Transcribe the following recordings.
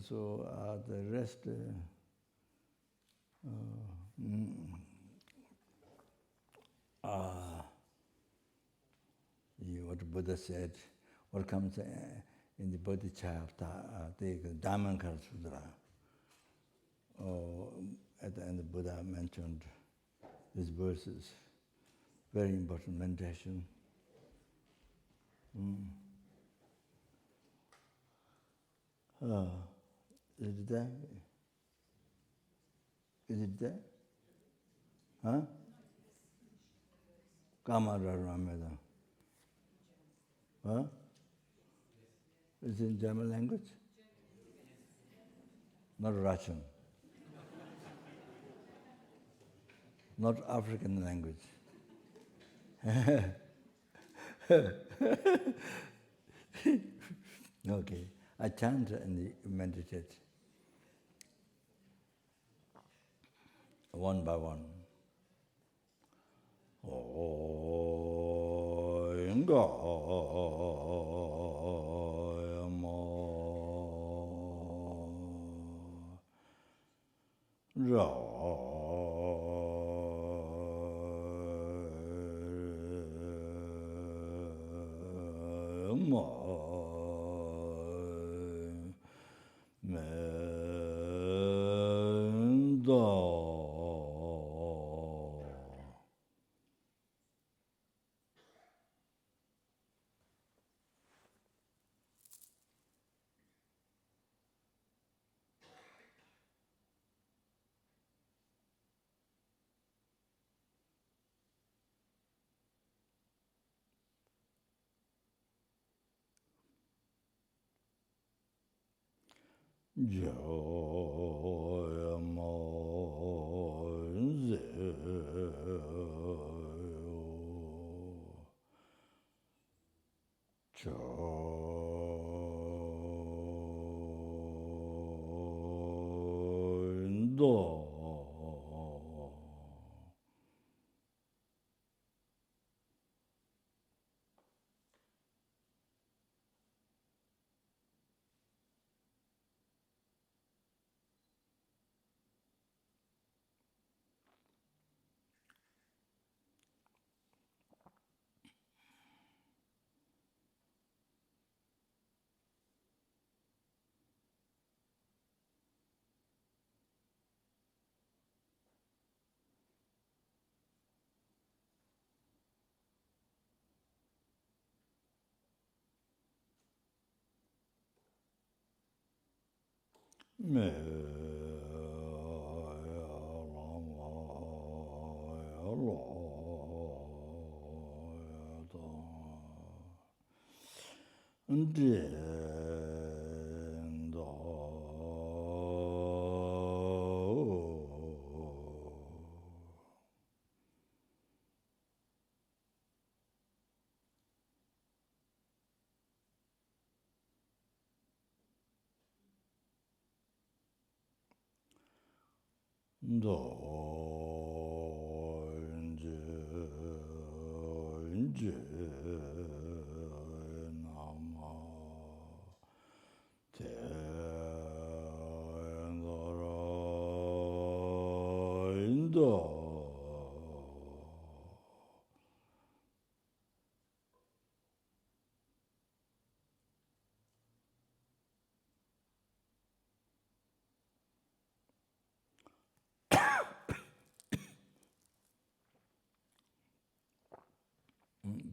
So the rest, what Buddha said, what comes in the bodhicitta, the Dhammankara Sutra. At the end, Buddha mentioned these verses. Very important meditation. Is it there? Is it there? Huh? Kamararameda. Huh? Is it in German language? Not Russian. Not African language. Okay. I chant and meditate. One by one.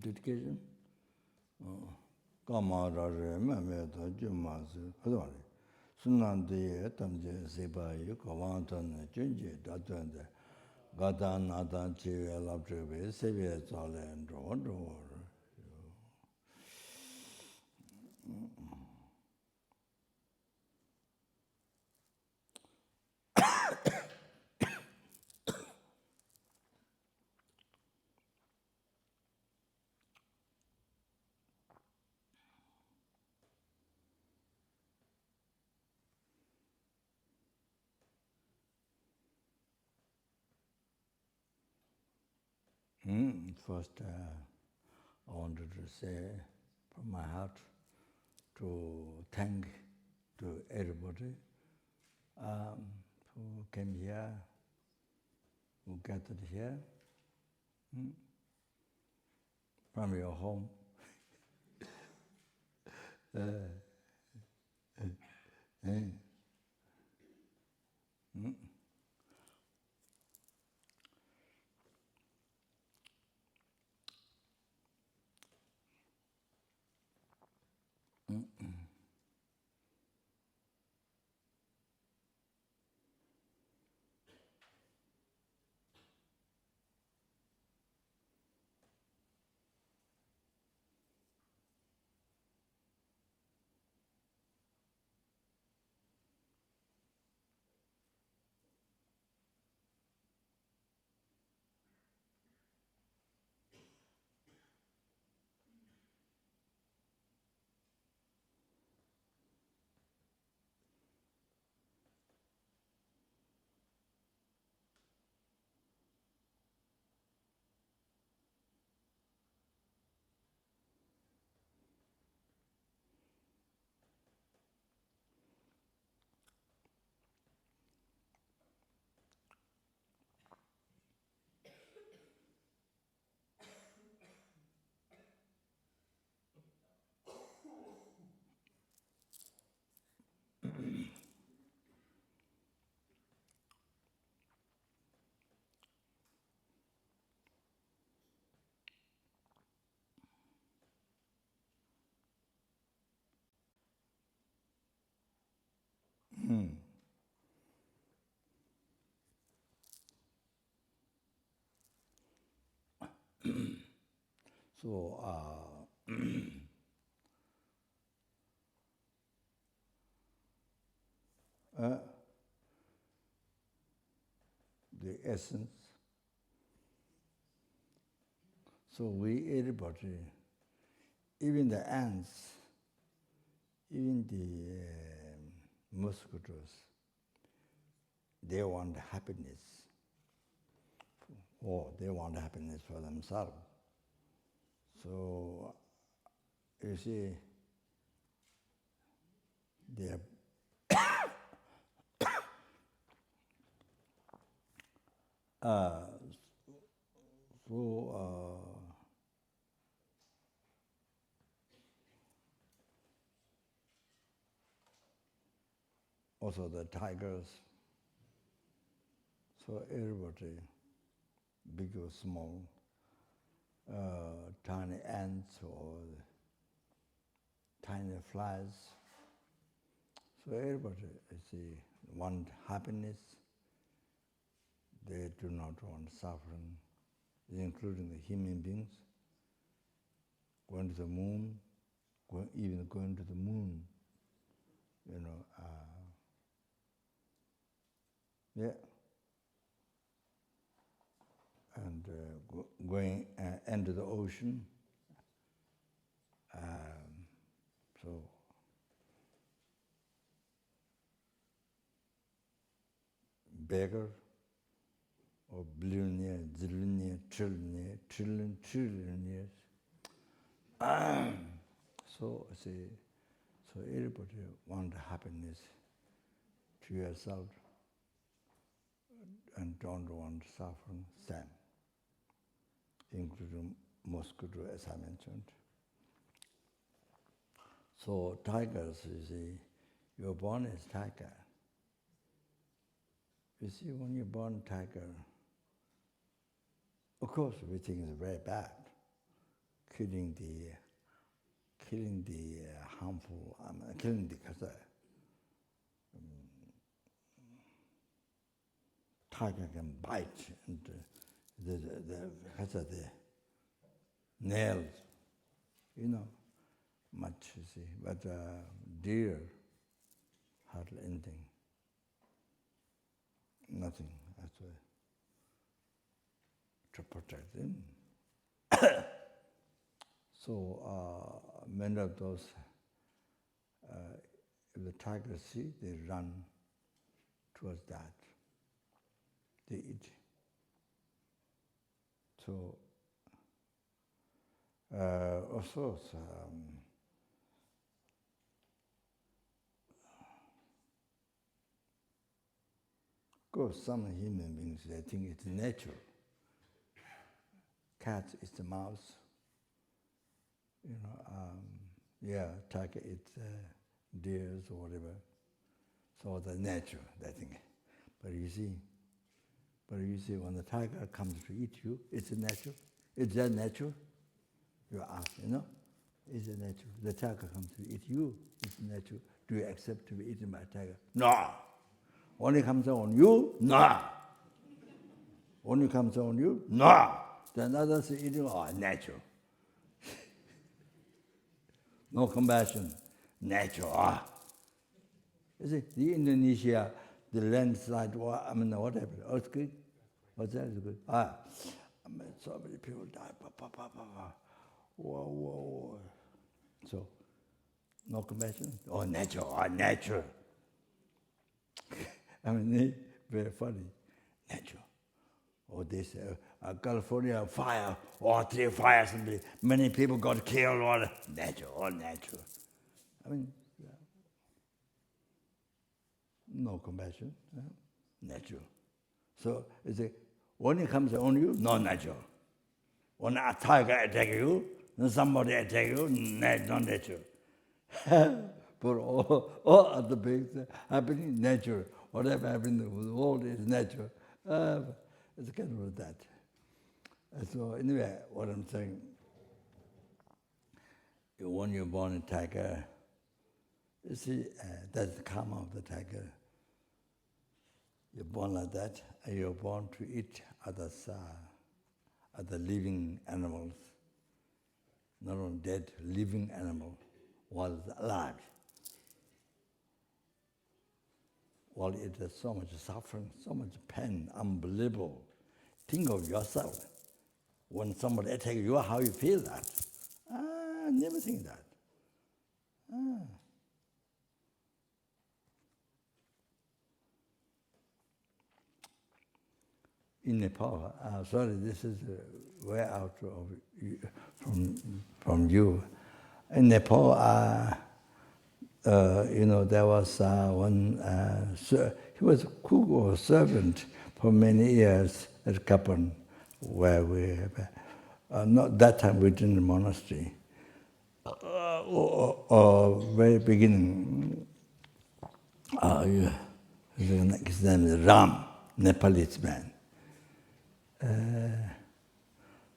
Dedication? Kamarare Mameta Jumas, Sunandi, Tamje, Sibai, Kavantan, Junji, Datunda, Gatan, Natan, Chiva, Laptrive, Sevia, Sale, and Rondo. First, I wanted to say from my heart to to everybody who came here, who gathered here, from your home. So, the essence. So everybody, even the ants, even the mosquitoes, they want happiness, or they want happiness for themselves. So, you see, they're also the tigers. So everybody, big or small, tiny ants or tiny flies. So everybody, I see, want happiness. They do not want suffering, including the human beings. Going to the moon, even going to the moon, yeah. And going into the ocean. So beggar or billionaire, zillionaire, trillionaires. So see, so everybody want happiness to yourself and don't want suffering, same, including mosquito, as I mentioned. So tigers, you see, you're born as tiger. You see, when you're born tiger, of course we think it's very bad, killing the harmful, killing the tiger can bite and the nails, much, you see, but deer, hardly anything, nothing, that's why, to protect them. So many of those, if the tigers see, they run towards that. They eat. So also, course, some human beings, they think it's natural. Cat is the mouse. Tiger eats deers or whatever. So the natural, they think. But you see, when the tiger comes to eat you, it's natural. Is that natural? You ask, is it natural? The tiger comes to eat you, it's natural. Do you accept to be eaten by a tiger? No. Only comes on you? No. Only comes on you? No. Then others are eating, natural. No compassion, natural. You see, the Indonesia, the landslide, whatever, earthquake, what's that? Good. So many people die. Whoa. So, no compassion? Natural. Very funny. Natural. Or this California fire, 3 fires, many people got killed, natural. No compassion, natural. So, when it comes on you, not natural. When a tiger attack you, then somebody attack you, not natural. But all other things happening natural. Whatever happens in the world is natural. It's kind of that. So anyway, what I'm saying, when you're born a tiger, you see, that's the karma of the tiger. You're born like that, and you're born to eat other living animals, not only dead, living animal, while it's alive. While it has so much suffering, so much pain, unbelievable. Think of yourself. When somebody attacks you, how you feel that? Never think that. In Nepal, sorry, this is way out of from you. In Nepal, there was one, he was a cook or servant for many years at Kapan, where we have, not that time we did in the monastery. Very beginning, his name is Ram, Nepalese man.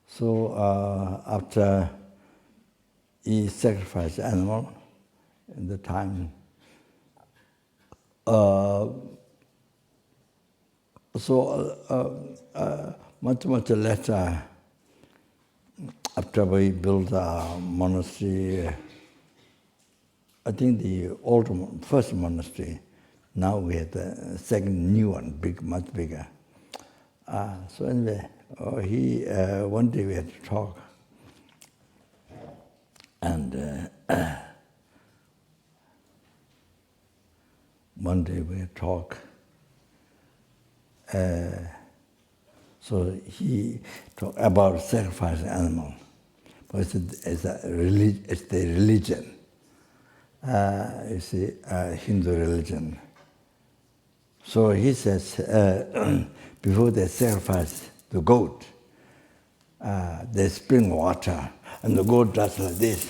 So after he sacrificed animal, in the time, much later, after we built a monastery, I think the old first monastery, now we have the second new one, much bigger. So anyway, one day we had to talk, and one day we had to talk. So he talked about sacrificing animal, but it's the religion. You see, Hindu religion. So he says, before they sacrifice the goat, they spring water, and the goat does like this.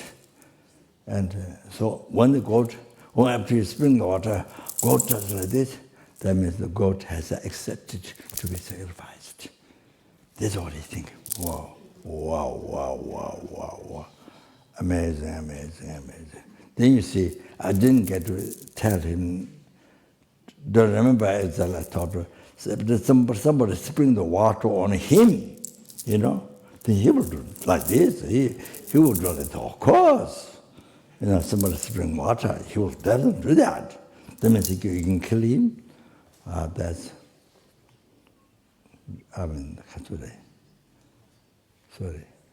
And so when after you spring the water, goat does like this, that means the goat has accepted to be sacrificed. That's what he thinks. Wow. Amazing. Then you see, I didn't get to tell him, don't remember as I thought, somebody spring the water on him, then he would do it like this. He would do it, of course. Somebody spring water, he doesn't do that. That means you can kill him. That's,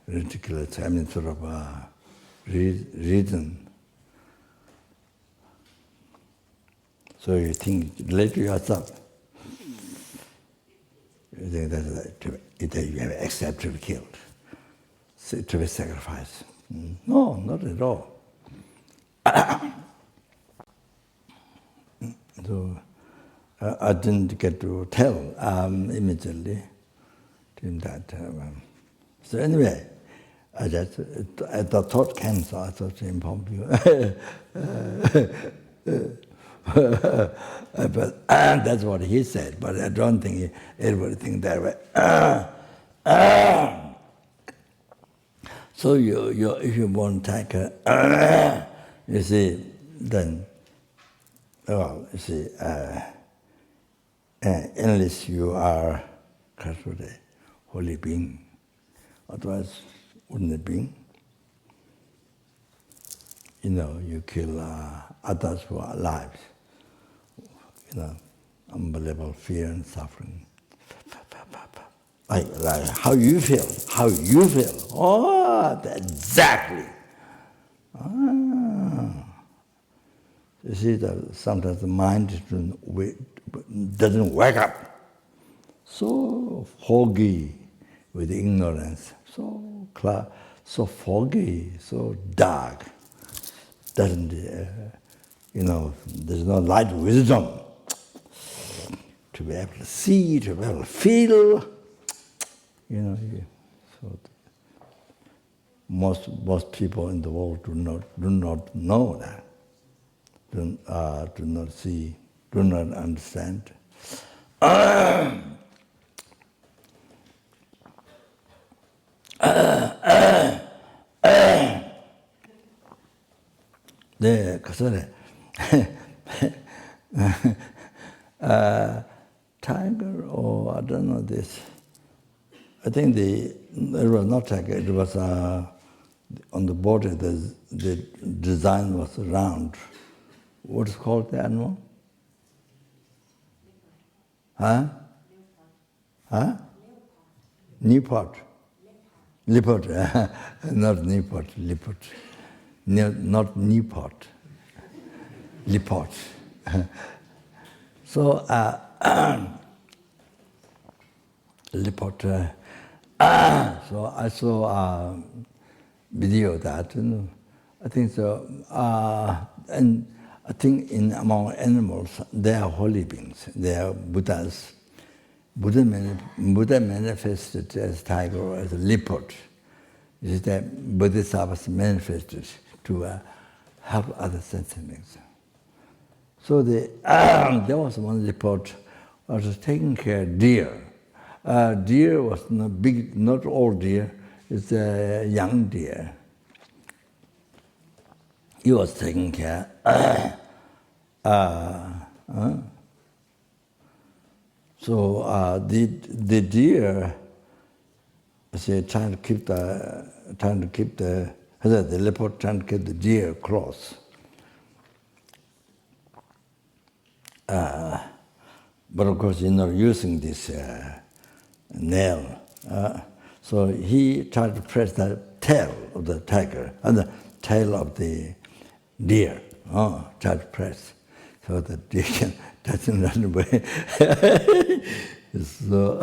ridiculous. Sort of reason. So you think, relate to yourself. You think that you have accepted to be killed, to be sacrificed. No, not at all. So, I didn't get to tell immediately during that. So anyway, the thought came, so I thought to inform you. But that's what he said, but I don't think everybody thinks that way. So if you want to take you see, then, well, you see, unless you are a holy being, otherwise wouldn't it be? You know, you kill others who are alive. You know, unbelievable fear and suffering. Like how you feel. Oh, exactly. You see, sometimes the mind doesn't wake up. So foggy with ignorance, so foggy, so dark. Doesn't, there's no light wisdom to be able to see, to be able to feel. So most people in the world do not know that, do not see, do not understand. 네, 그래서 tiger, or I don't know this. I think it was not tiger. It was on the border. The design was round. What is called the animal? Huh? Newport. Leopard. Not Newport. Leopard. Not Newport. Leopard. So leopard. So I saw a video that, I think so. And I think among animals, they are holy beings. They are Buddhas. Buddha manifested as tiger or as a leopard. It is that Bodhisattvas manifested to help other sentient beings. So there was one leopard was taking care of deer. Deer was not big, not old deer. It's a young deer. He was taking care. So the deer, trying to keep the leopard trying to keep the deer close. But of course, using this nail. So he tried to press the tail of the tiger and the tail of the deer. Tried to press so the deer doesn't run away. So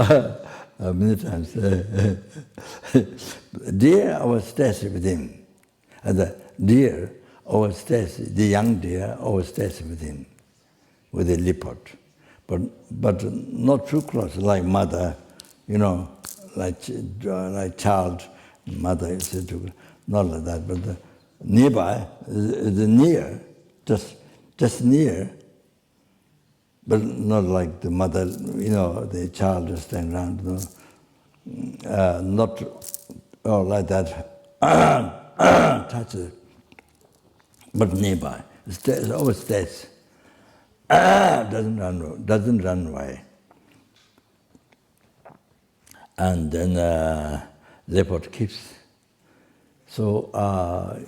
many times, deer always stays with him, and the deer always stays. The young deer always stays with him, with the leopard, but not too close, like mother, like child, mother is not like that, but nearby, the near, just near. But not like the mother, the child just standing around, not like that, touch it, but nearby. It always stays. Doesn't run away. And then leopard keeps. So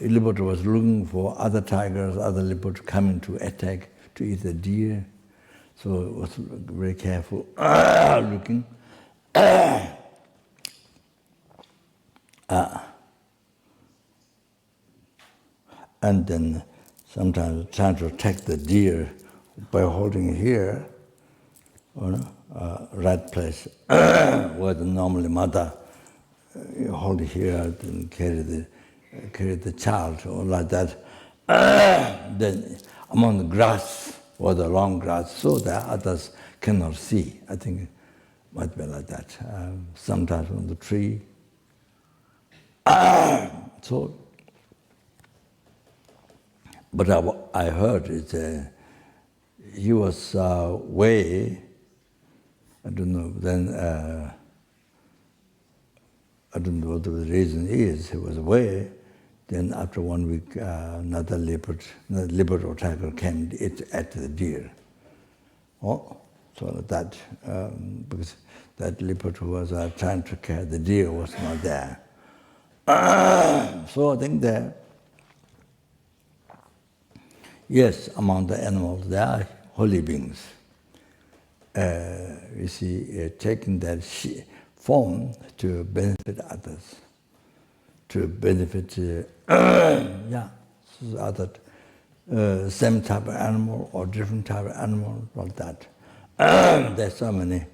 leopard was looking for other tigers, other leopards coming to attack, to eat the deer. So it was very careful looking. And then sometimes trying to attack the deer by holding here, right place, where the normally mother hold here and carry the child, or like that. Then among the grass, or the long grass so that others cannot see. I think it might be like that. Sometimes on the tree. So, but I heard he was way, I don't know, then I don't know what the reason is, he was away. Then after 1 week, another leopard or tiger came to eat at the deer. Oh, so that, because that leopard who was trying to catch the deer was not there. So I think that, yes, among the animals, there are holy beings. You see, taking that form to benefit others, to benefit other same type of animal or different type of animal, like that. There's so many.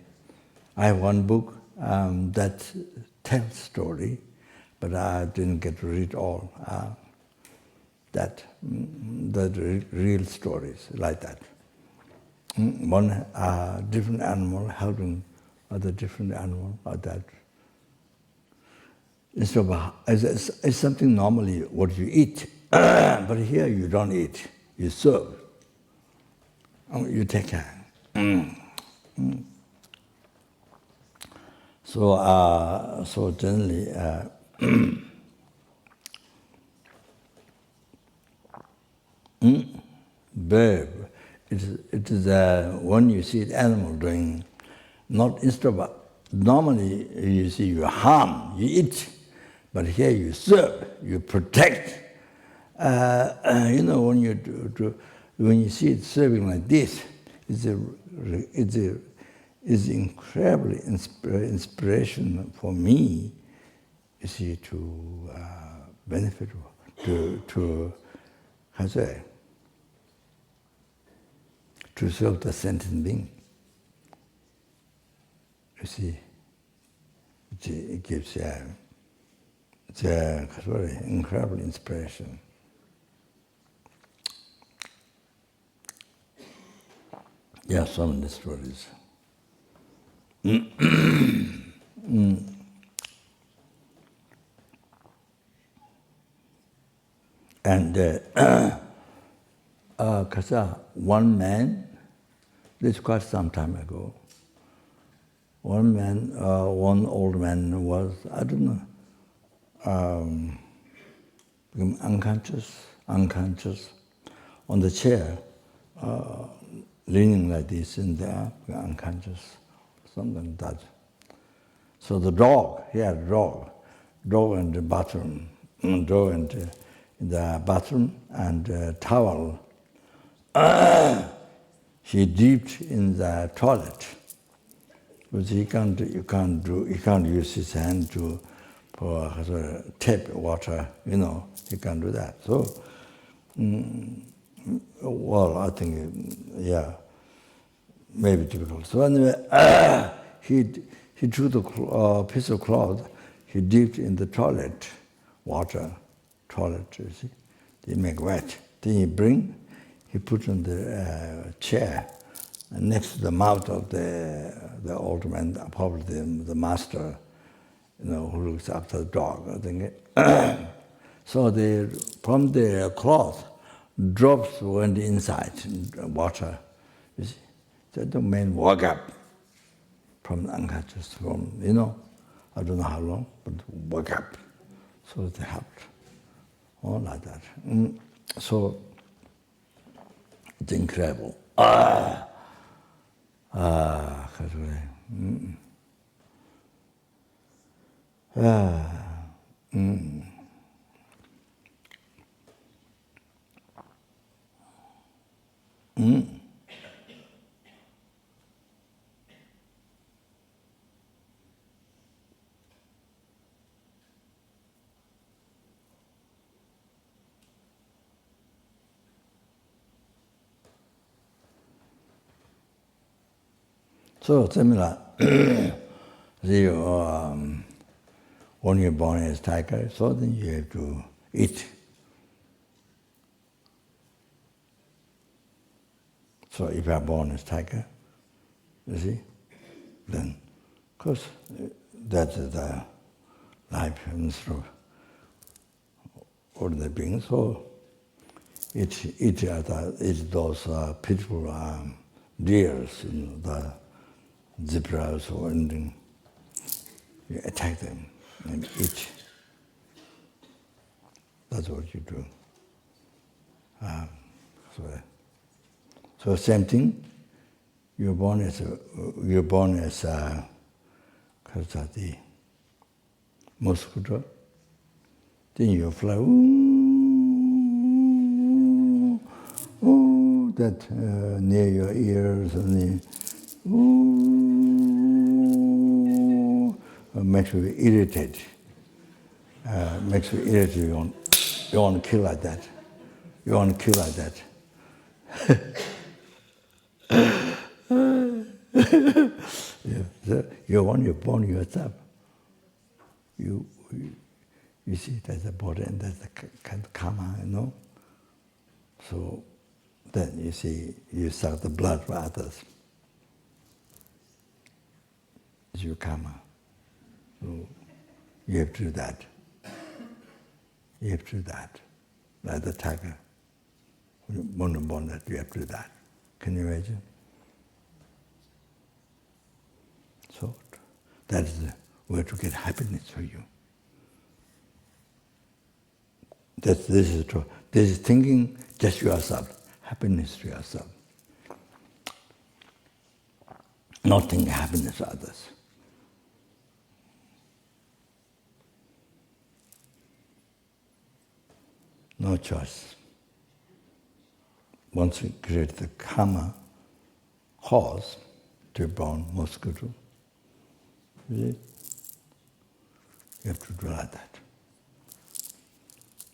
I have one book that tells story, but I didn't get to read all. The real stories like that. One different animal helping other different animal like that. It's something normally what you eat, but here you don't eat, you serve. You take care. So generally, bird, it is when you see the animal doing, not instead of, normally you see you harm, you eat, but here you serve, you protect. When you see it serving like this, it's incredibly inspiration for me. You see, to benefit, to how to say, to serve the sentient being. You see, it gives it's a very incredible inspiration. Yeah, so many stories. And one man, this is quite some time ago, one old man was, I don't know, unconscious, on the chair, leaning like this in there, unconscious, something like that. So the dog, he had a dog in the bathroom, and towel. He dipped in the toilet, because he can't use his hand for tap water, he can't do that. So, well, I think, maybe difficult. So anyway, he drew the piece of cloth, he dipped in the toilet water, you see, they make wet. Then he put on the chair next to the mouth of the old man, probably the master, who looks after the dog, I think. So from the cloth, drops went inside water. You see, so the man woke up from unconscious, I don't know how long, but woke up. So it helped, all like that. So it's incredible. So similar, when you're born as tiger, so then you have to eat. So if you are born as tiger, you see, then, of course, that's the life and through ordinary beings. So each those peaceful deers, the zebras or anything, you attack them and eat. That's what you do. So same thing. You're born as the mosquito. Then you fly. Ooh, that near your ears and makes you irritated. Makes you irritated. You want to kill like that. You want to kill like that. Yeah. You want to born yourself. You see, there's a body and there's a kind of karma, you know. So then you see, you suck the blood for others. It's your karma. So you have to do that. You have to do that. Like the tiger. When you're born that, you have to do that. Can you imagine? So that is the way to get happiness for you. This is true. This is thinking just yourself, happiness to yourself. Not thinking happiness to others. No choice. Once you create the karma cause to be born mosquito, you have to do like that.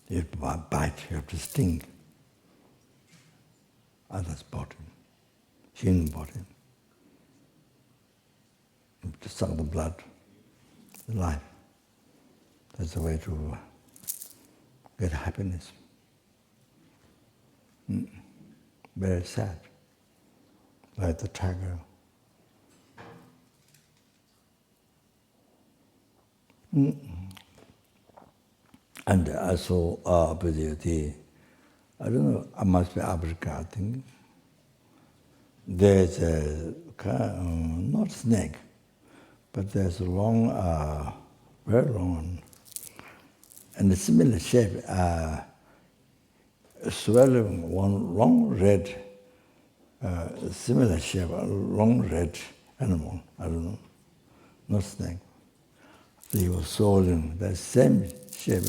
You have to bite, you have to sting others' body, human body. You have to suck the blood, the life. That's the way to get happiness. Very sad, like the tiger. And also, I don't know, I must be Africa, I think. There's a not snake, but there's a long, very long, and a similar shape, swallowing one long red, similar shape, a long red animal, I don't know, not snake. So he was swallowing that same shape,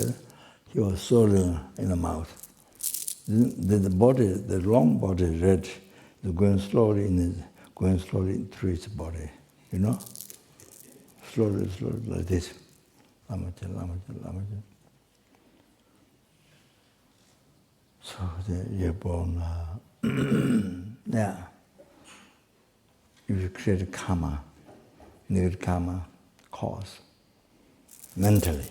he was swallowing in the mouth. Then the body, the long body, red, is going slowly through its body, you know? Slowly, like this. So you're born, yeah. If you create karma, negative karma, cause, mentally,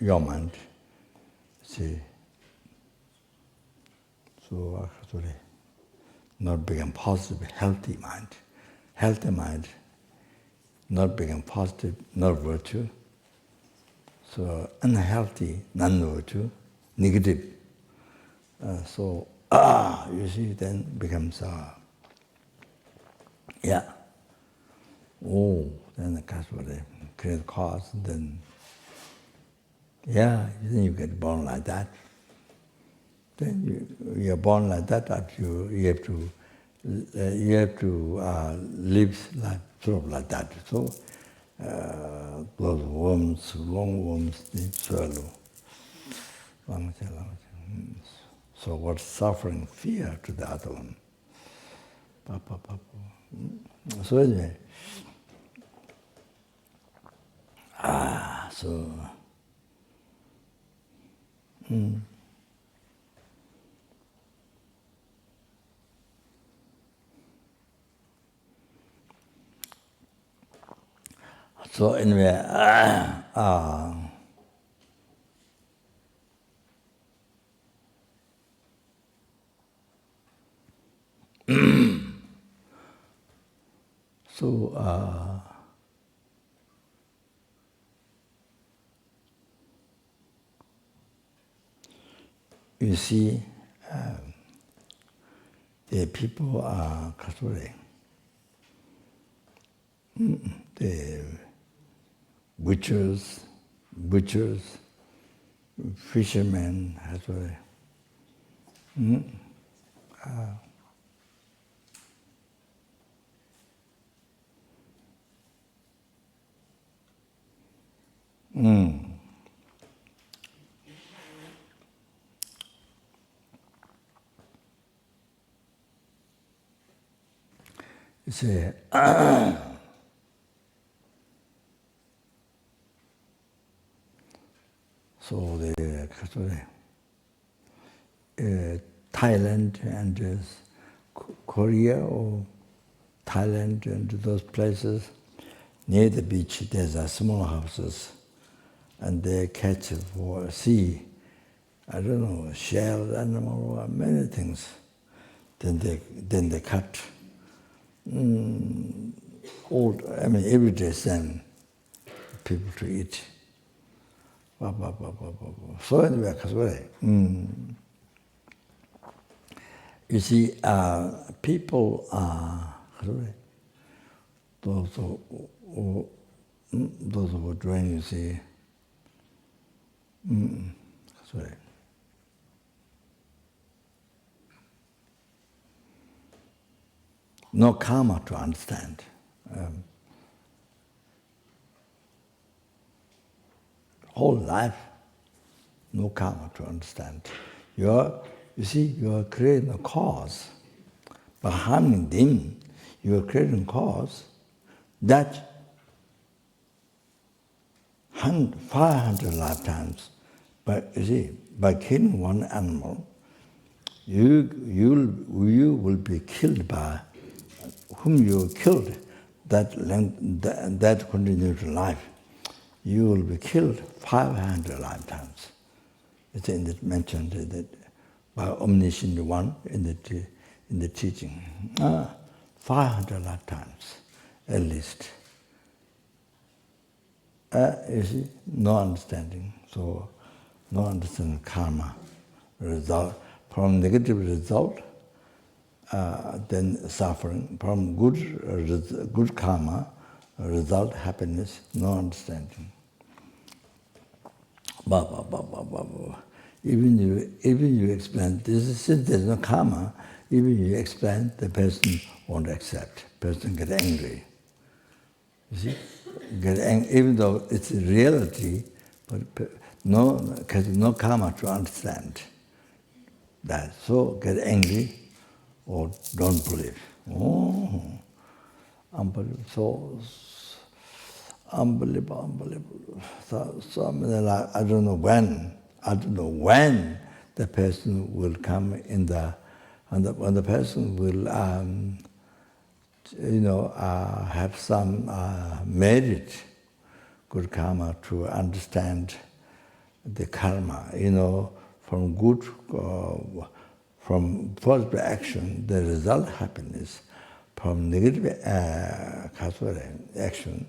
your mind, see, so actually not become positive, healthy mind, not become positive, not virtue. So unhealthy, non-virtue, negative. You see, then becomes, then the cause create cause, then, then you get born like that. Then you're born like that, you have to live like, sort of like that. So those worms, long worms, they swallow. So what's suffering? Fear to the other one. So anyway, so anyway, So, you see, the people are Catholic. The butchers, fishermen, Catholic. You see, so the Catholic, Thailand and Korea or Thailand and those places, near the beach there's a small houses and they catch for sea, I don't know, shell, animal, or many things. Then they cut. Every day send people to eat. So anyway, you see, people are those who join, you see, no karma to understand. Whole life, no karma to understand. You see, you are creating a cause. By harming them, you are creating a cause that 500 lifetimes. But you see, by killing one animal, you will be killed by whom you killed, that continued life. You will be killed 500 lifetimes. It's mentioned that by omniscient one in the teaching. 500 lifetimes, at least. You see, no understanding. So, no understanding karma result. From negative result, then suffering. From good karma, result happiness, no understanding. Even you explain this, since there's no karma, even you explain, the person won't accept. Person get angry. You see, get angry, even though it's a reality, but no karma to understand that. So get angry or don't believe. Oh, unbelievable. So unbelievable. So I don't know when the person will come in when the person will have some merit, good karma to understand the karma. From good, from positive action, the result happiness. From negative action,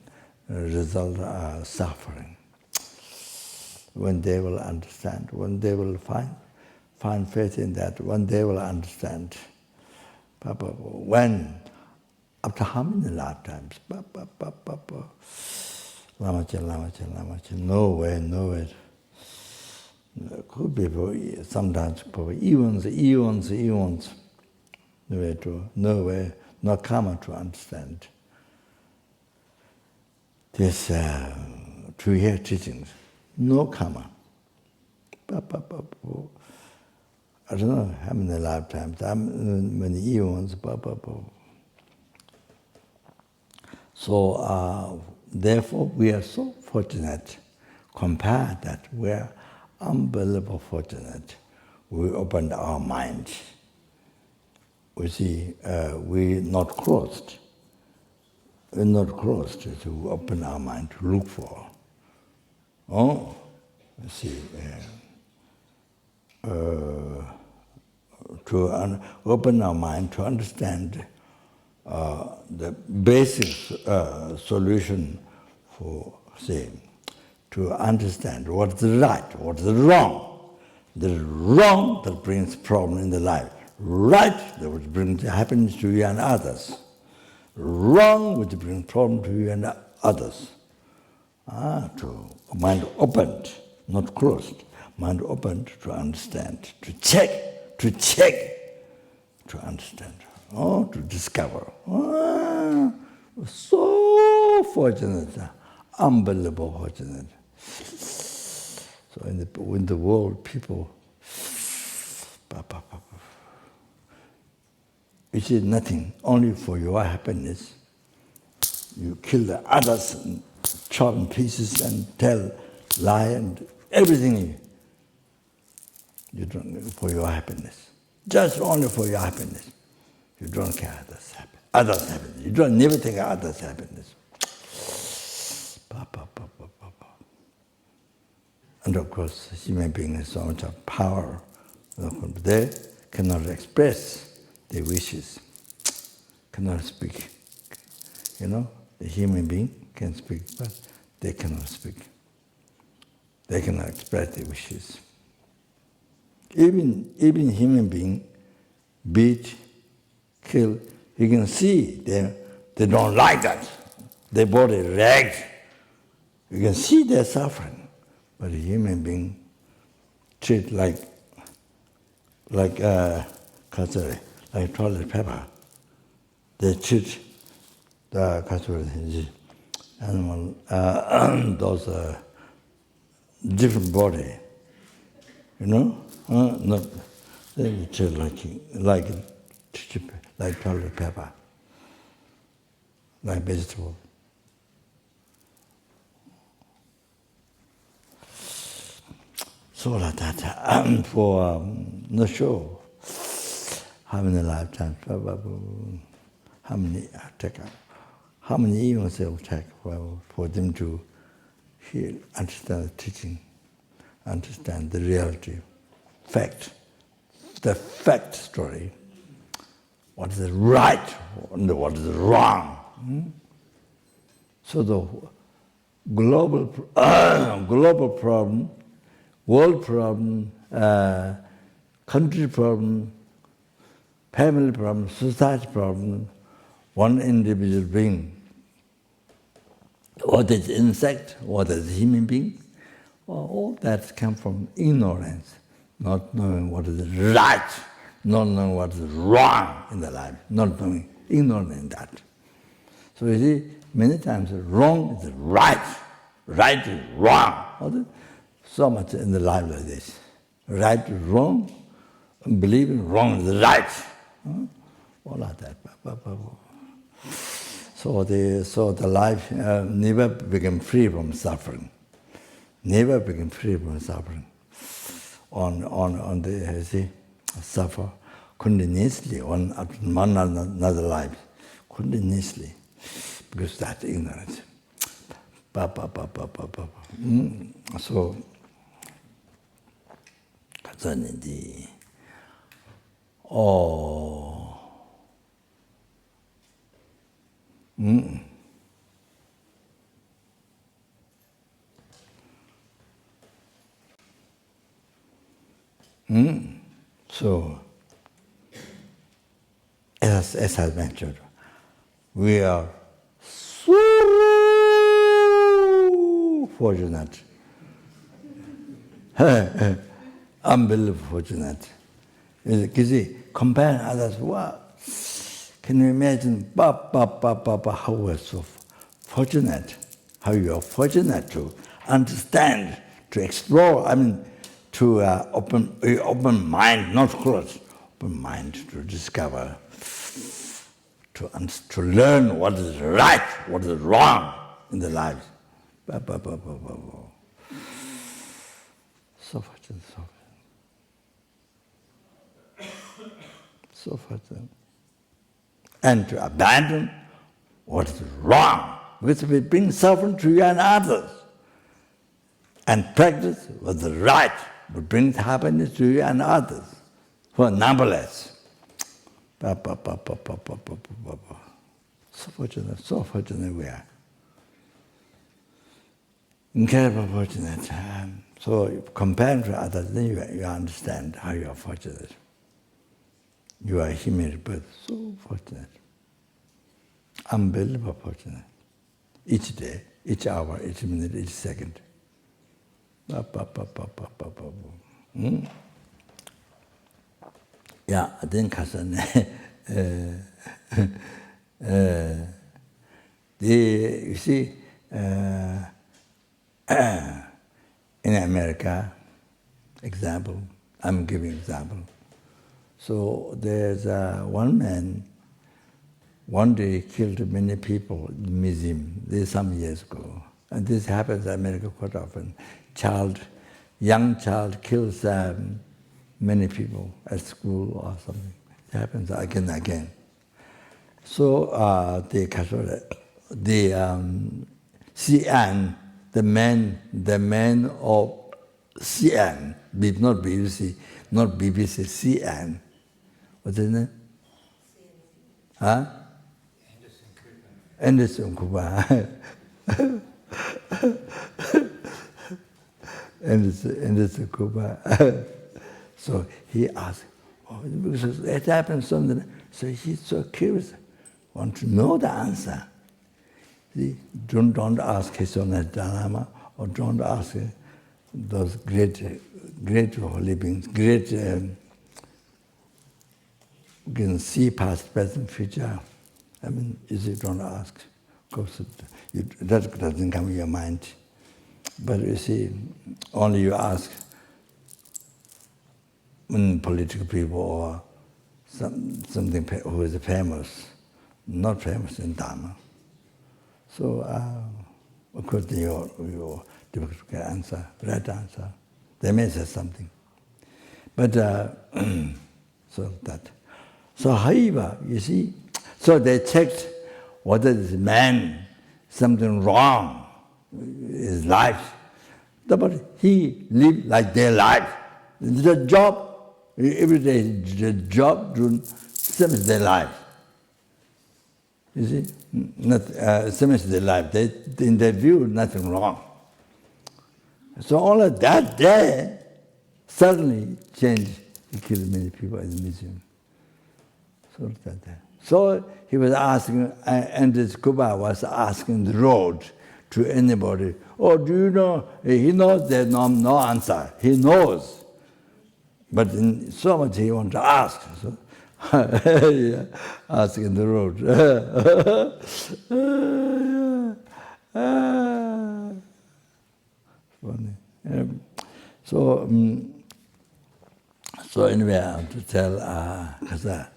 result suffering. When they will understand, when they will find faith in that, when they will understand. When? After how many lifetimes? Lamache, no way. Could be for sometimes for eons. No way, no karma to understand this to hear teachings. No karma. I don't know how many lifetimes, how many eons. So therefore, we are so fortunate. Compare that, we are unbelievable fortunate. We opened our minds. We see, we're not closed. We're not closed to open our mind to look for. Oh, you see, to open our mind to understand the basic solution for, say, to understand what's the right, what's the wrong. The wrong that brings problem in the life. Right that which brings happiness to you and others. Wrong which brings problem to you and others. To mind opened, not closed. Mind opened to understand, to check, to understand, to discover. So fortunate, unbelievable fortunate. So in the world, people, you see nothing, only for your happiness. You kill the others and chop in pieces and tell, lie and everything you don't for your happiness. Just only for your happiness. You don't care others' happiness. You don't never think of others' happiness. And of course, human beings have so much of power. They cannot express their wishes, cannot speak. The human being can speak, but they cannot speak. They cannot express their wishes. Even human being, beat, kill, you can see they don't like that. Their body ragged. You can see they're suffering. But a human being treat like toilet paper. They treat the animal, those different body, not they treat like toilet paper, like vegetable. So like that, for not sure how many lifetimes, how many years it will take for them to hear, understand the teaching, understand the reality, the fact story, what is right and what is wrong. So the global problem, world problem, country problem, family problem, society problem, one individual being, what is insect, what is human being, all that comes from ignorance, not knowing what is right, not knowing what is wrong in the life, not knowing, ignorant in that. So you see, many times wrong is right, right is wrong. So much in the life like this. Right is wrong, and believing wrong is right. All like that. So the life never became free from suffering. Never became free from suffering. On the suffer continuously on another life, continuously, because that's ignorance. So. So, as I mentioned, we are so fortunate. Unbelievable fortunate. You see, comparing others, wow. Can you imagine how we're so fortunate, how you are fortunate to understand, to explore, to open mind, not closed, open mind to discover, to learn what is right, what is wrong in the life. So fortunate, so fortunate. And to abandon what is wrong, which will bring suffering to you and others. And practice what is right, will bring happiness to you and others. For numberless. So so fortunate we are. Incredible fortunate. So compared to others, then you understand how you are fortunate. You are human rebirth, so fortunate. Unbelievable fortunate. Each day, each hour, each minute, each second. Yeah, I think you see, in America, example, I'm giving example. So there's one man, one day killed many people in the museum, this some years ago. And this happens in America quite often. Young child kills many people at school or something. It happens again and again. So the CN, the man of CN, not BBC, not BBC, CN. What's his name? Huh? Anderson Cooper. Anderson Cooper. So he asked, because it happened something. So he's so curious, want to know the answer. See, don't ask his own dharma, or don't ask those great holy beings, great. You can see past, present, future. I mean, you don't ask. Of course, that doesn't come in your mind. But you see, only you ask when political people or something who is famous, not famous in Dharma. So, of course, your difficult to get answer, right answer. They may say something. But, so that. So, however, you see, so they checked whether this man, something wrong in his life. But he lived like their life. The job, every day, the job, same as their life. You see, not same as their life. In their view, nothing wrong. So only that day, suddenly changed. He killed many people in the museum. So he was asking, and this Kuba was asking the road to anybody. Oh, do you know? He knows there's no answer. He knows. But in so much he wants to ask. So, yeah, asking the road. Funny. So anyway, I have to tell Kasa.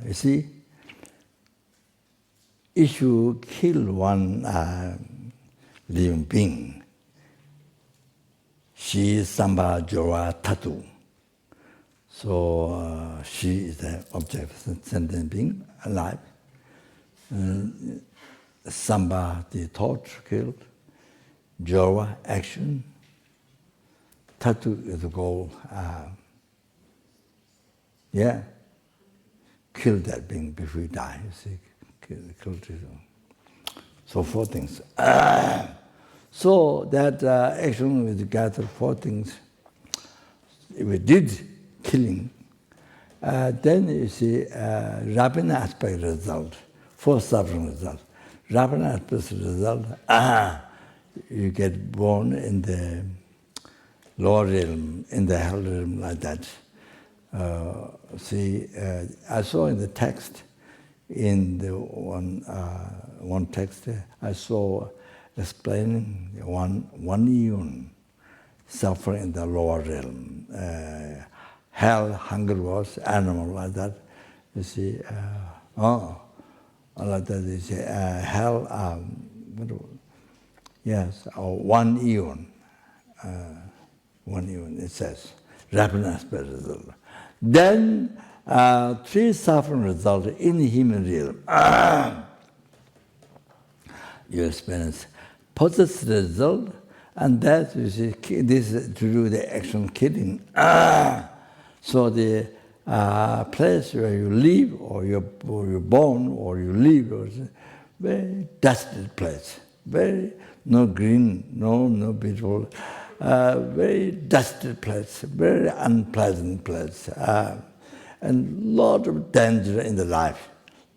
You see, if you kill one living being, she is Samba Jora Tatu. So she is the object of sentient being, alive. Samba, the thought killed. Jora, action. Tatu is the goal. Kill that being before you die. You see, kill it. So 4 things. So that action will gather 4 things. If we did killing, then you see ripened aspect result, 4 suffering result. Ripened aspect result, you get born in the lower realm, in the hell realm like that. I saw in the text, in the one text, I saw explaining one eon suffering in the lower realm. Hell, hunger was animal like that. You see, like that. You see, hell. Yes, one eon. One eon. It says ripened aspect result. Then 3 suffering result in the human realm. You experience positive result, and that you see, this is to do the action killing. So the place where you live, or you're born, or you live, or very dusty place, very no green, no beautiful, very dusty place, very unpleasant place, and lot of danger in the life,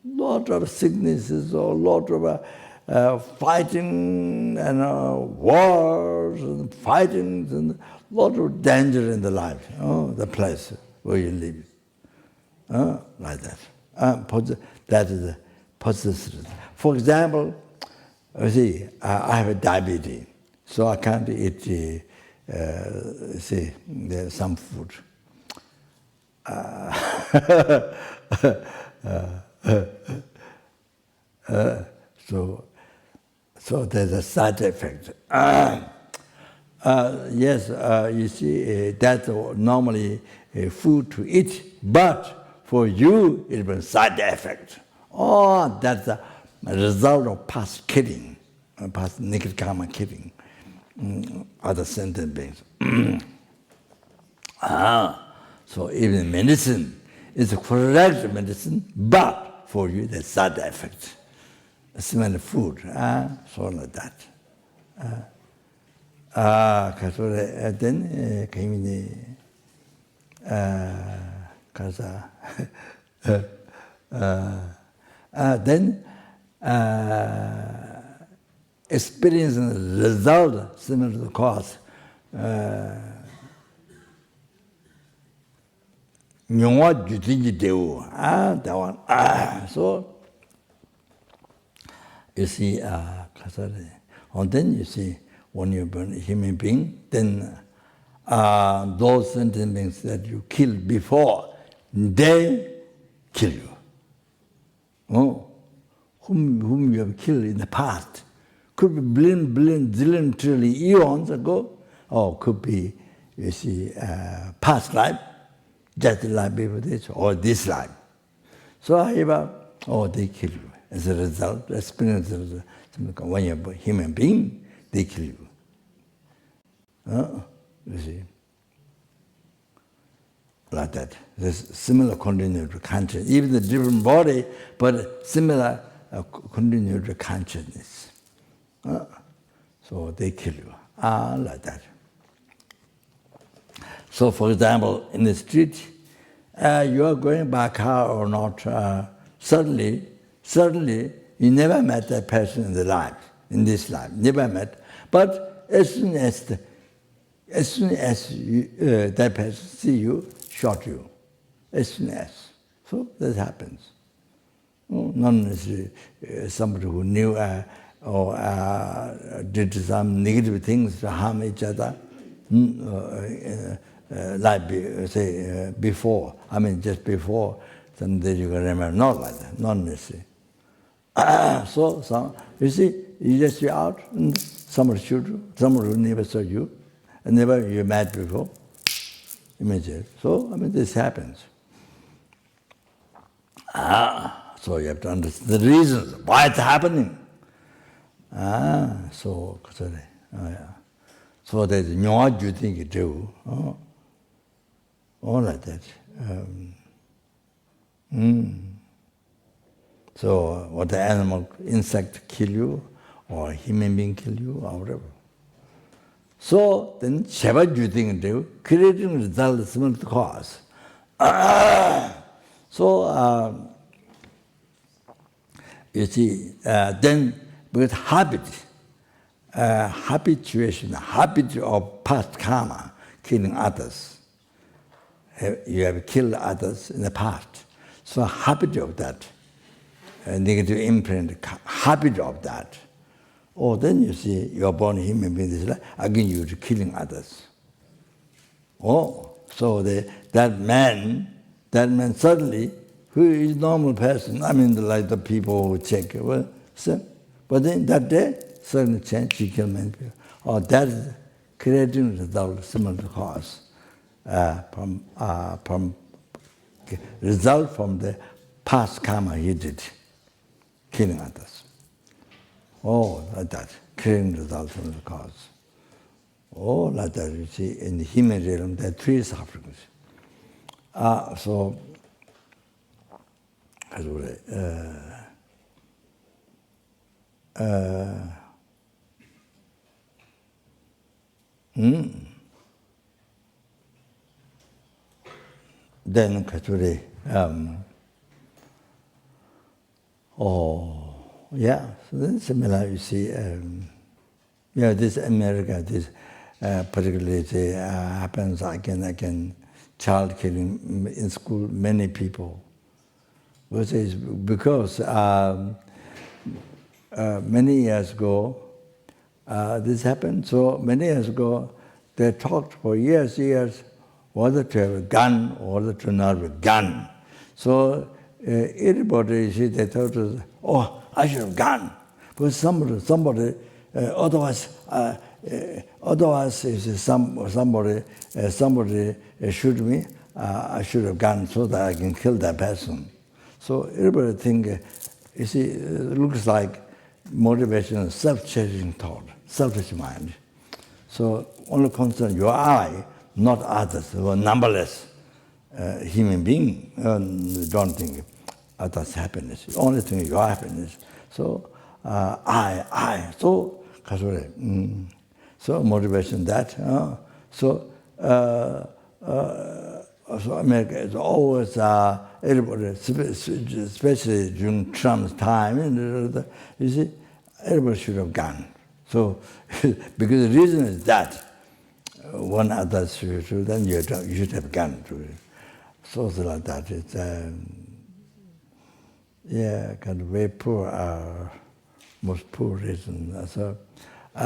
lot of sicknesses, or lot of fighting and wars and fightings, and lot of danger in the life. The place where you live. Like that. That is the positive. For example, you see, I have a diabetes, so I can't eat, there's some food. So there's a side effect. Yes, you see, that's normally food to eat, but for you, it was side effect. That's a result of past killing, past negative karma killing, other sentient beings. So even medicine is a correct medicine, but for you, there's side effect. Similar food, so like that. Then came in the then experience and result similar to the cause. That one. So you see, and then you see, when you're born a human being, then those sentient beings that you killed before, they kill you. Whom you have killed in the past. Could be billion, zillion, trillion eons ago, or could be, you see, past life, just life before this, or this life. So they kill you. As a result, experience when you're a human being, they kill you. You see, like that. There's similar continued consciousness, even the different body, but similar continued consciousness. So they kill you, like that. So, for example, in the street, you are going by car or not, suddenly, you never met that person in the life, in this life, never met. But as soon as that person see you, shot you. As soon as. So that happens. None is somebody who knew or did some negative things to harm each other, like say before. I mean, just before, then you can remember. Not like that. Not necessarily. So you see, you just be out, and somebody shoot you, somebody who never saw you, and never you met before. Imagine. So I mean, this happens. So you have to understand the reasons why it's happening. So there's what you think you do. All like that. So what the animal, insect kill you, or human being kill you, or whatever. So then, what you think you do, creating result similar to cause. So you see, then with habituation, habit of past karma, killing others. You have killed others in the past. So habit of that, negative imprint, habit of that. Then you see, you are born a human being, again you're killing others. So that man suddenly, who is normal person, I mean like the people who check, but then that day, suddenly change, he killed many people. That is creating result similar to cause. From result from the past karma he did, killing others. Like that, creating result from the cause. Like that, you see, in the human realm, there are three sufferings. So, how do I then Kachuri, yeah, so then similar, you see, this America, this particularly happens again, child killing in school, many people. Which is because many years ago, this happened, so many years ago, they talked for years, whether to have a gun or whether to not have a gun. So everybody, they thought, oh, I should have a gun. Because somebody otherwise, if somebody shoot me, I should have a gun so that I can kill that person. So everybody think, you see, it looks like motivation, self-cherishing thought, selfish mind. So only concern your I, not others, who are numberless human beings. Don't think others' happiness. Only think your happiness. So I. So so motivation that. So America is always everybody, especially during Trump's time. You see, everybody should have gone. So because the reason is that one other should, then you should have gone to it. So it's like that. It's kind of very poor, most poor reason. So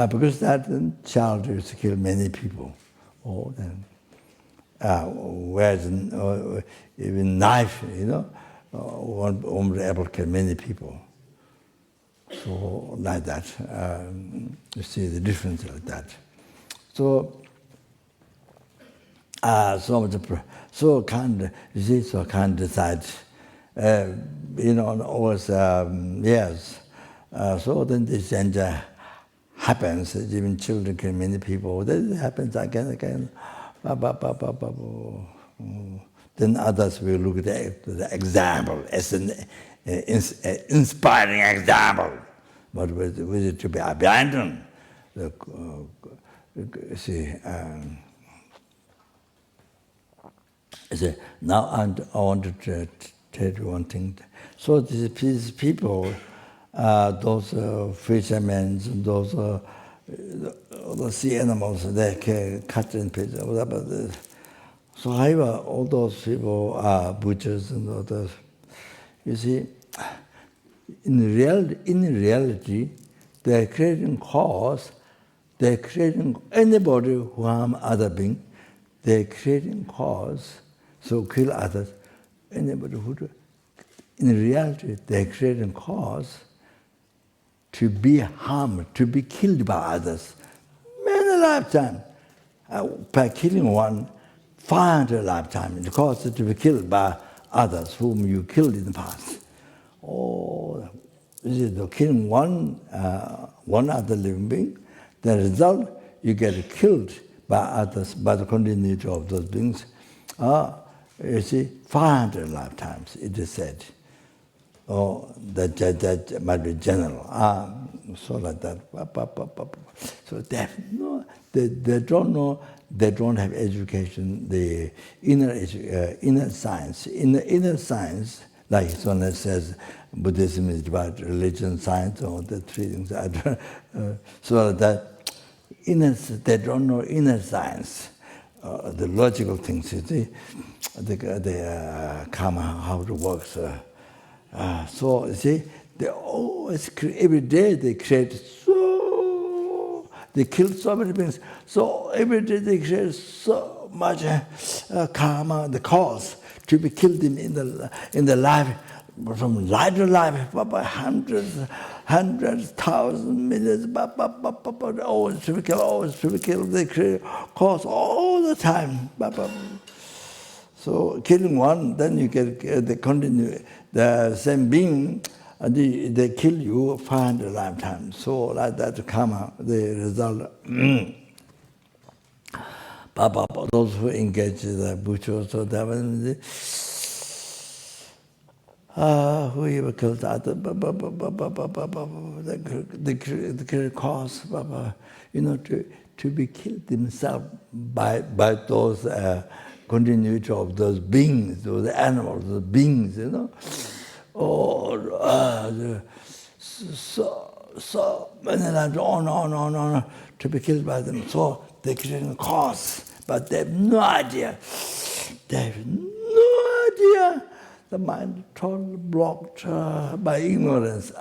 because that child used to kill many people. Oh, then. Whereas even knife, won't be able to kill many people. So like that, you see the difference like that. So so can't decide, always yes. So then this danger happens. Even children kill many people. That happens again. Then others will look at the example as an inspiring example, but with it to be abandoned. Now I want to tell you one thing. So these people, those fishermen, those the sea animals, they can cut in pieces, whatever. So however, all those people are butchers and others. You see, in reality, they're creating cause, they're creating anybody who harm other being, they're creating cause, so kill others, anybody who do. In reality, they're creating cause to be harmed, to be killed by others. Many lifetimes. By killing one, 500 lifetimes. It causes to be killed by others whom you killed in the past. Oh, killing one other living being, the result, you get killed by others, by the continuity of those beings. You see, 500 lifetimes, it is said. Oh, that might be general. So like that. So they don't know. They don't have education. The inner science. In the inner science, like someone says, Buddhism is about religion, science, or the three things. So that they don't know inner science, the logical things. You see, the karma, how it works. So you see, they always every day they create they kill so many beings. So every day they create so much karma, the cause to be killed in the life, from life to life, hundreds, thousands, millions, always to be killed. They create cause all the time. So killing one, then you get they continue the same being. They kill you 500 lifetimes. So like that karma, the result. those who engage the butchers or who even killed that, the cause, to be killed themselves by those continuity of those beings, those animals, those beings, so many times on, to be killed by them. So they create a cause, but they have no idea. They have no idea. The mind totally blocked by ignorance.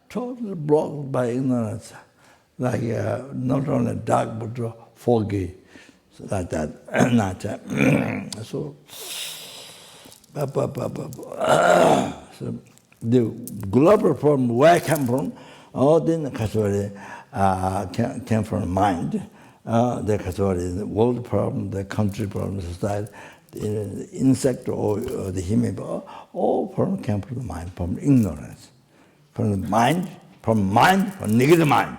Totally blocked by ignorance. Like not only dark but foggy. So like that. So, so the global problem where I come from, all the came from mind. The world problem, the country problem, society, the insect or the human, all problems came from the mind, from ignorance. From the mind, from negative mind,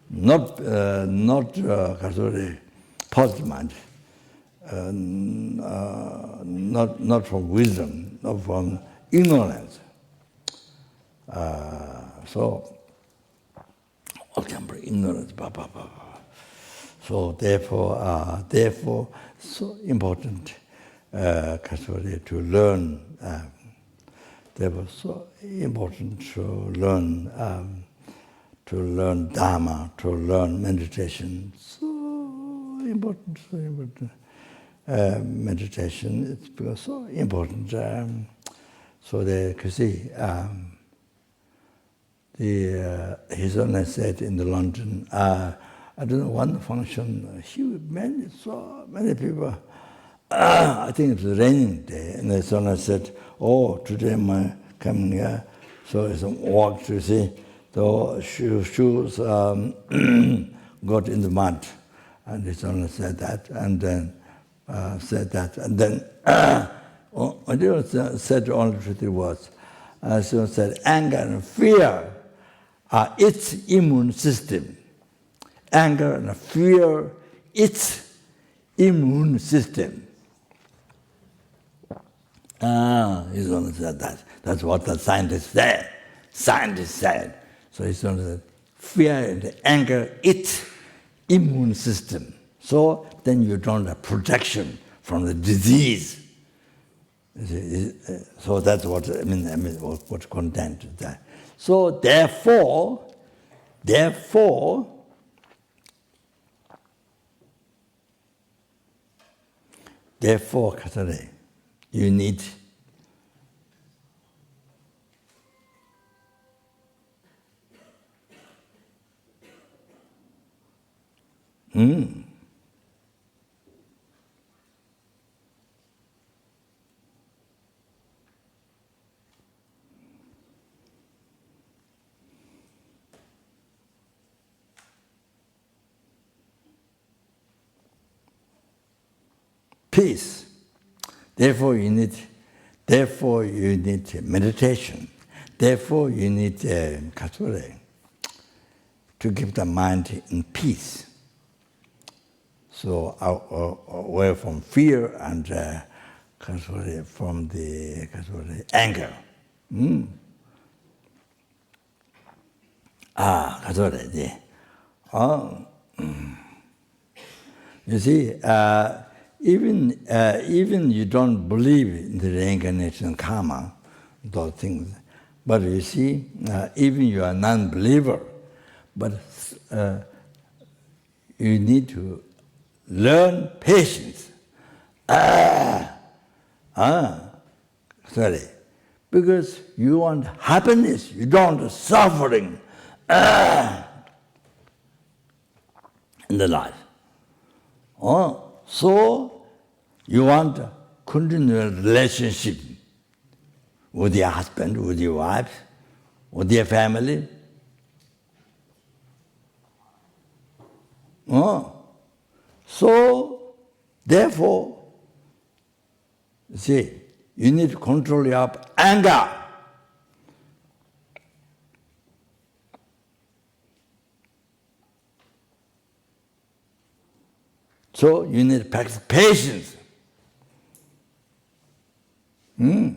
not positive mind, not from wisdom, not from ignorance. So all came from ignorance. So therefore, so important to learn. Therefore, so important to learn dharma, to learn meditation. So important. Meditation it's because so important. So you can see. His Holiness said in the London, I don't know, one function, so many people, I think it was a raining day, and His Holiness said, today I'm coming here, so it's a walk to see, the shoes got in the mud, and His Holiness said that, and then I didn't said only 3 words. So said, anger and fear are its immune system. Anger and fear, its immune system. He's only said that. That's what the scientist said. So he's only said, fear and anger, its immune system. So then you don't have protection from the disease. So that's what I mean. What content is that? So therefore, Katare, you need peace. Therefore you need meditation. Therefore you need Katore to keep the mind in peace. So away from fear and from the anger. You see, even you don't believe in the reincarnation and karma, those things, but you see, even you are a non-believer, but you need to learn patience. Because you want happiness, you don't want suffering in the life. So you want a continual relationship with your husband, with your wife, with your family. So, therefore, see, you need to control your anger. So So you need to practice patience. You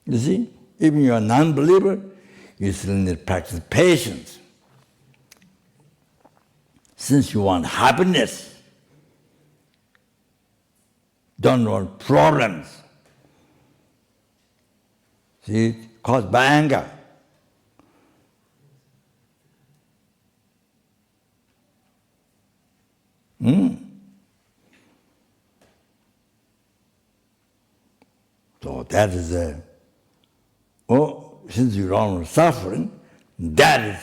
see, even you are a non-believer, you still need to practice patience. Since you want happiness, don't want problems. See, caused by anger. So that is since you don't want suffering, that is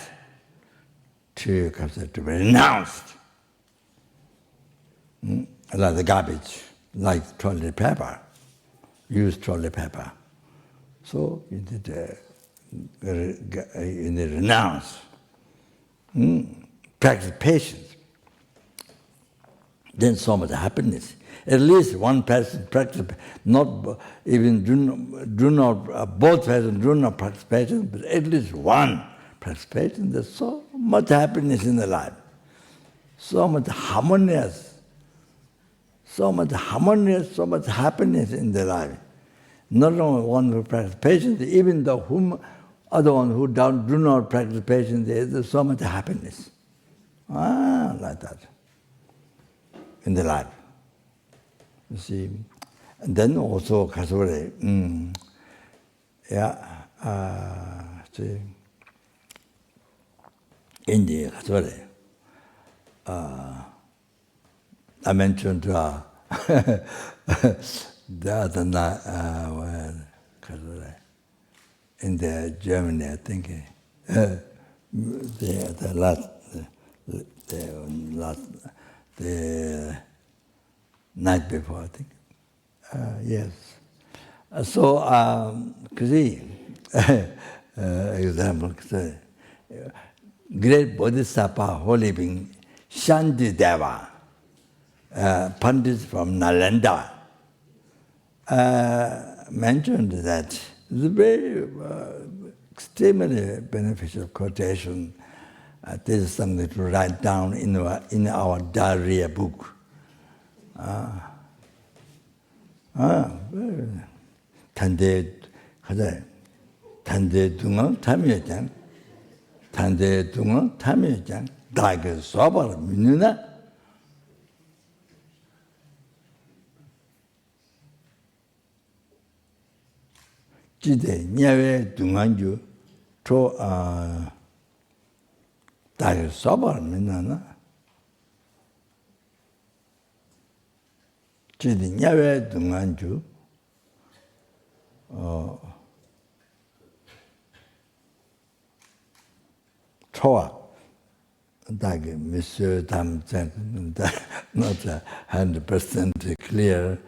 to be renounced. Like the garbage, like toilet paper. Use toilet paper. So you need to renounce. Practice patience. Then so much happiness. At least one person practice, not even do not both persons do not practice patience, but at least one practice patience. There's so much happiness in the life, so much harmonious, so much happiness in the life. Not only one who practice patience, even the other one who do not practice patience, there's so much happiness. Like that in the life. You see, and then also kasore, see, in the kasore, I mentioned the other night, in the Germany, I think, the night before, I think. Yes. So, see, example, great Bodhisattva, holy being, Shantideva, Pandit from Nalanda, mentioned that it's a very extremely beneficial quotation. This is something to write down in our diarrhea book. 단대 둥어 탐여장, 단대 둥어 탐여장, 다그 소바를 믿느나? 지대 냐외 둥안주 저 다그 소바를 믿느나? 지대 냐외 둥안주 초아 like Monsieur Tamsen, not 100% clear.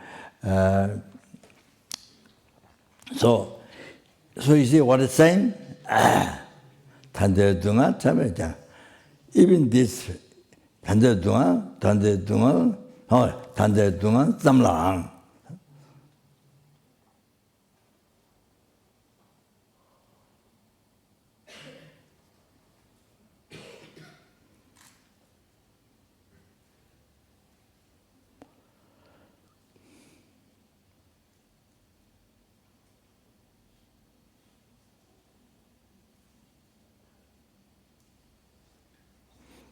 So you see what it's saying? 단대둥아 참여자. Even this 단대둥아 쌈랑.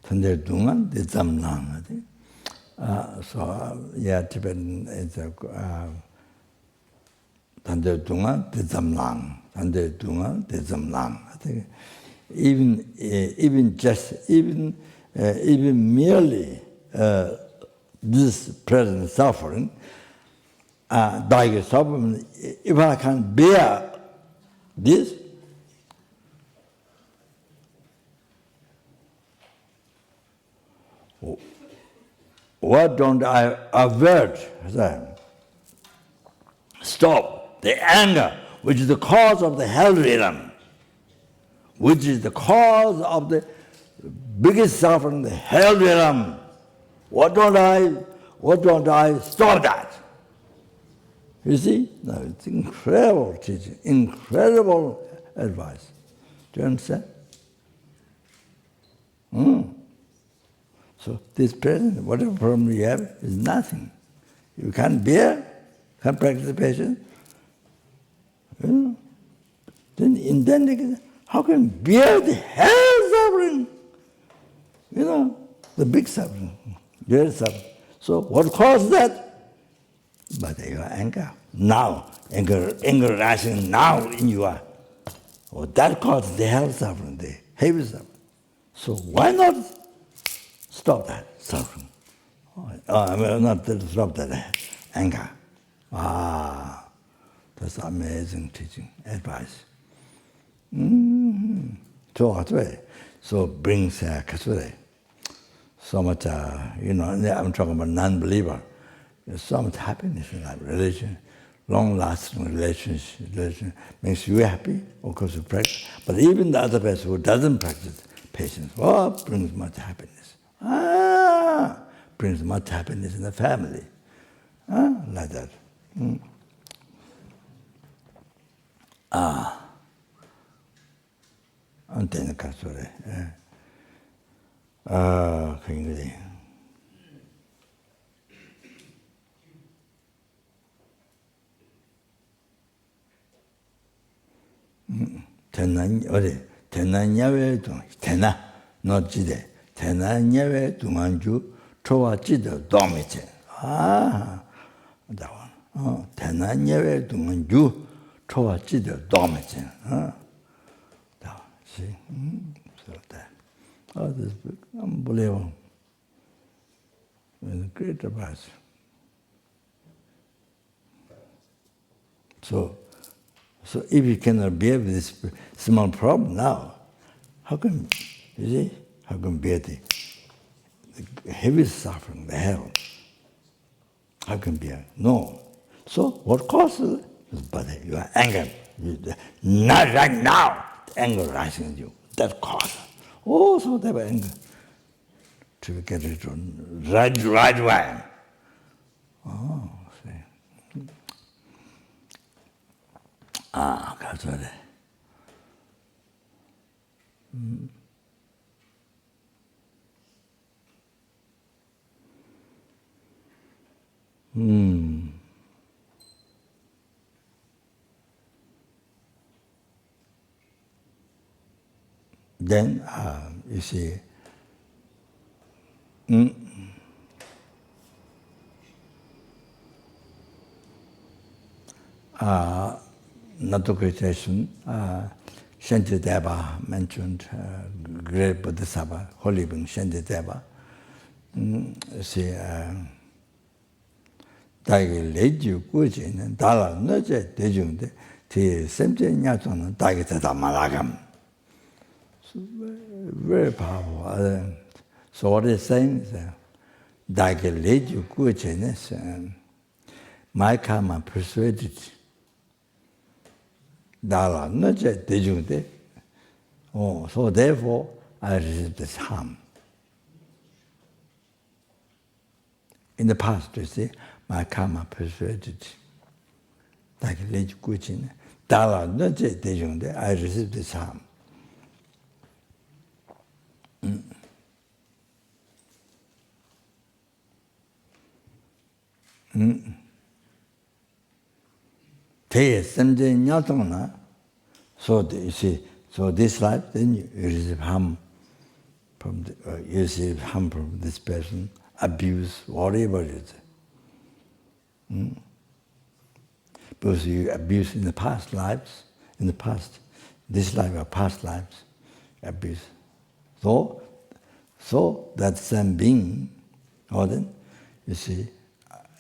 단대 동안 대잠랑. So yeah, Tibetan is a 단대 동안 대잠랑. 단대 동안 대잠랑. I think even merely this present suffering, like suffering, if I can bear this, what don't I avert? Stop the anger, which is the cause of the hell rhythm, which is the cause of the biggest suffering, the hell rhythm. What don't I stop that? You see? No, it's incredible teaching, incredible advice. Do you understand? So this present, whatever problem you have, is nothing. You can't bear, can't practice patience. You know? Then in that, how can you bear the hell suffering? You know, the big suffering, real suffering. So what caused that? But your anger. Now, anger rising now in you are. Oh, that caused the hell suffering, the heavy suffering. So why not stop that suffering? I mean, not to stop that anger. That's amazing teaching, advice. So brings so much, I'm talking about non-believer. There's so much happiness in that religion. Long-lasting relationship makes you happy, of course you practice. But even the other person who doesn't practice patience, brings much happiness. Brings much happiness in the family. Like that. Antena Kasore. Kingly. Tenanyawe tena no jide. Tenanyawe tunganju chowa jide domiche. That one. Tenanyawe tunganju chowa jide domiche. That one. See? So that. This book, unbelievable. It's a great advice. So if you cannot bear this small problem now, how can bear the heavy suffering, the hell? How can bear? No. So what causes it? But you are angry. Not right now. Anger rising in you. That causes. So they were angry. To get it right way. See. That's what it. Then, you see, Natukritiation, Shantideva mentioned, great Bodhisattva, holy being Shantideva. See, Dagi leju kujin, Dala noje dejungde, Ti semje nyatona Dagi tata malagam. Very powerful. So what it's saying is, Dagi leju kujin is, my karma persuaded Dala noje dejungde. So therefore I received this harm. In the past, you see, my karma persuaded. Like Lej Kuchin, Dala noje dejungde, I received this harm. Te semje nyatongna, so you see, so this life, then you receive harm from this person, abuse, whatever it is. Because you abuse in the past lives, this life or past lives, abuse. So that same being, or then, you see,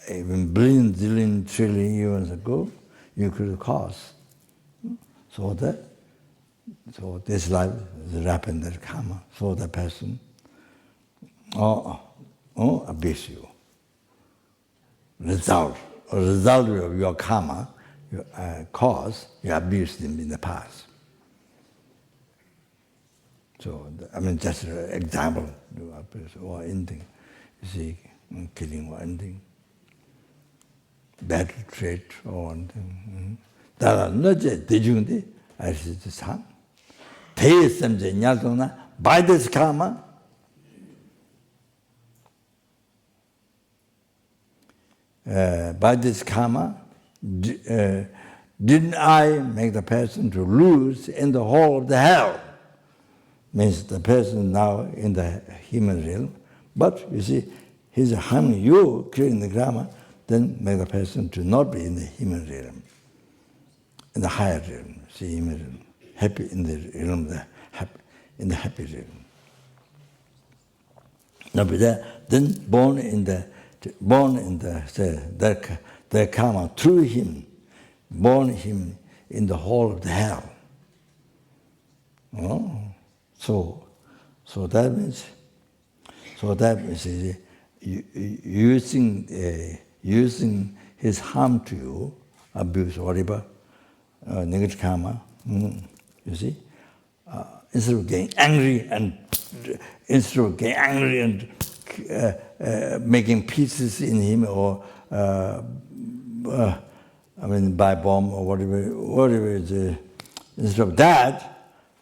even billion, trillion years ago, you could cause. So this life is ripened karma. So the person, abuse you. Result of your karma, your cause, you abused him in the past. So, just an example, or anything. You see, killing or anything. Bad trait or anything. That not just dejungde, I see this harm. By this karma, by this karma, didn't I make the person to lose in the whole of the hell? Means the person now in the human realm, but you see, he's harming you, creating the karma, then make the person to not be in the human realm, in the higher realm, see, human realm, happy in the realm, in the happy realm. Now, be there, then born in the karma through him, born him in the whole of the hell. Oh, so that means using his harm to you, abuse, whatever, negative karma. You see, instead of getting angry and making pieces in him, or by bomb or whatever it is, instead of that,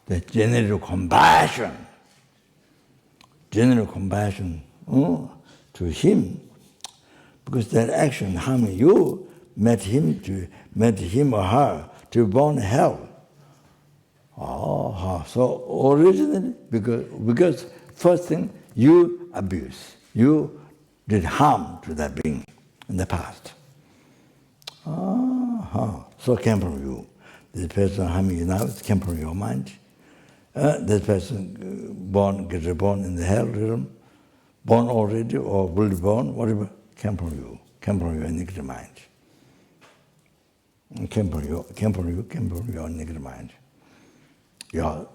the general compassion to him, because that action harming you made him or her to be born in hell. So originally, because first thing, you abuse, you did harm to that being in the past. So it came from you. This person harming you now, it came from your mind. This person gets reborn in the hell realm, born already or will be born, whatever, came from you, came from your negative mind. Came from your negative mind. Your,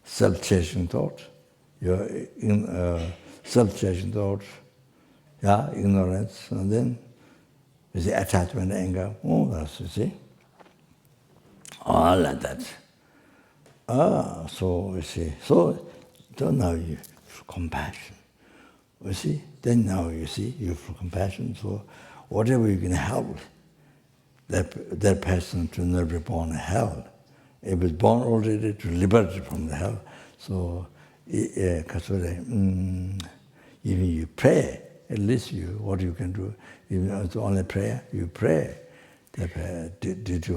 self-cherishing thought, your self-cherishing thought, ignorance, and then you see attachment, anger, all that, you see, all like that. So you see, so now you feel compassion. You see, then now you see, you feel compassion. So whatever you can help that person to not be born in hell. It was born already to liberate from the hell. So even you pray, at least what you can do, even it's only prayer, you pray. Did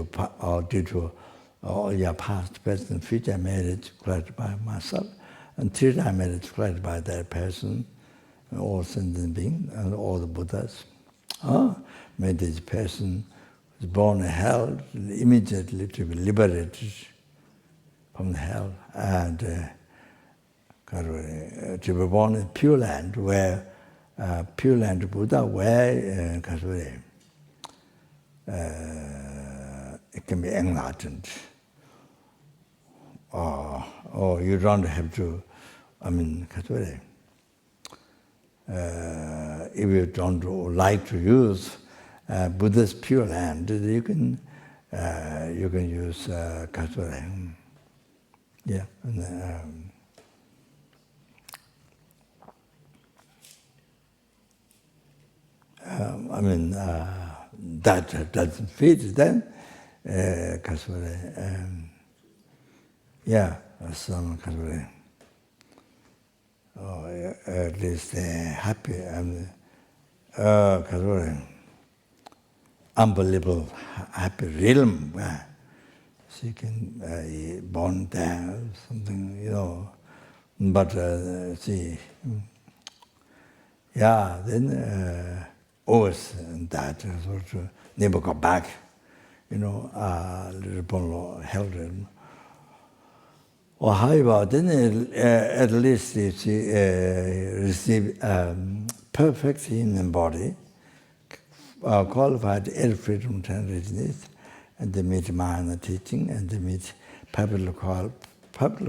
all your past, present, future marriage created by myself, and till I marriage created by that person, all sentient beings and all the Buddhas. May this person who is born in hell immediately to be liberated from the hell, and to be born in Pure Land, where Pure Land Buddha, where it can be enlightened. Or you don't have to, if you don't like to use Buddha's Pure Land, you can use yeah. That doesn't fit then. Some at least happy and unbelievable happy realm where she can born there, something, but see, then always that sort of never go back, little born hell realm. Or however, then at least she receive perfect human body, qualified air freedom readiness, and they meet Mahayana teaching, and they meet publicly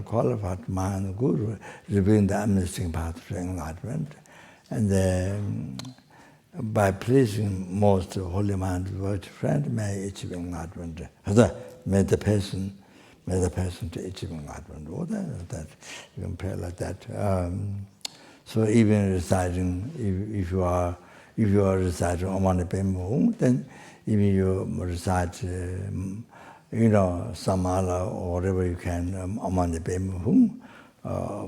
qualified Mahayana Guru, revealing the amnesting path to enlightenment. And by pleasing most holy mind, virtue friend, may achieve enlightenment. May the person to achieve enlightenment. Or that you can pray like that. So even reciting, if you are reciting Omani Pemmo, then even you recite, Samala or whatever you can, Omani Pemmo,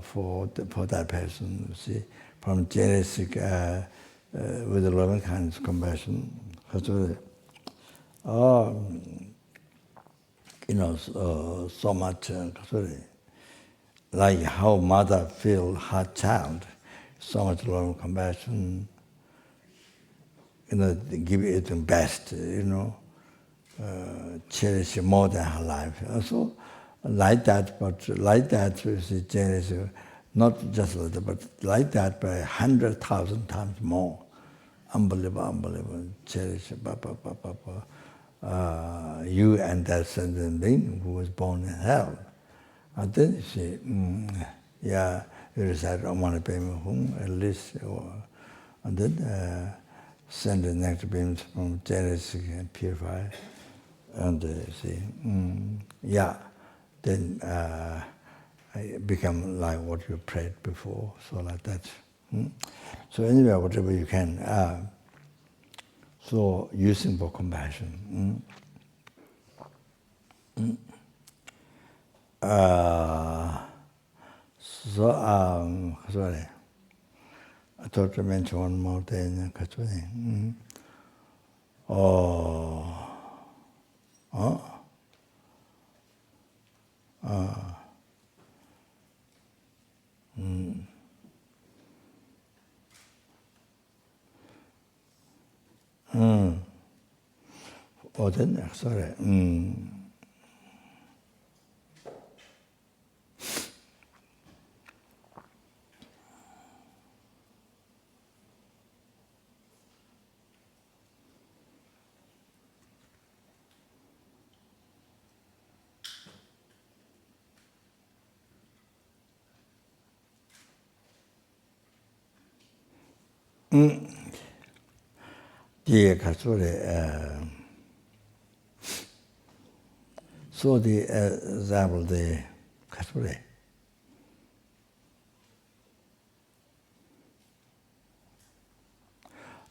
for that person. See, from Genesis with a loving kindness, compassion. So much, like how mother feel her child, so much love and compassion, they give it the best, cherish more than her life. Also, like that, but like that, she cherish, not just like that, but like that by 100,000 times more. Unbelievable, cherish, you and that sentient being who was born in hell. And then she, you recite Om Mani Padme Hum, at least, and then send the next beams from cherish and purify. And then I become like what you prayed before, so like that. So anyway, whatever you can, so using for compassion. Sorry, I thought to mention one more thing. Sorry. So the example, the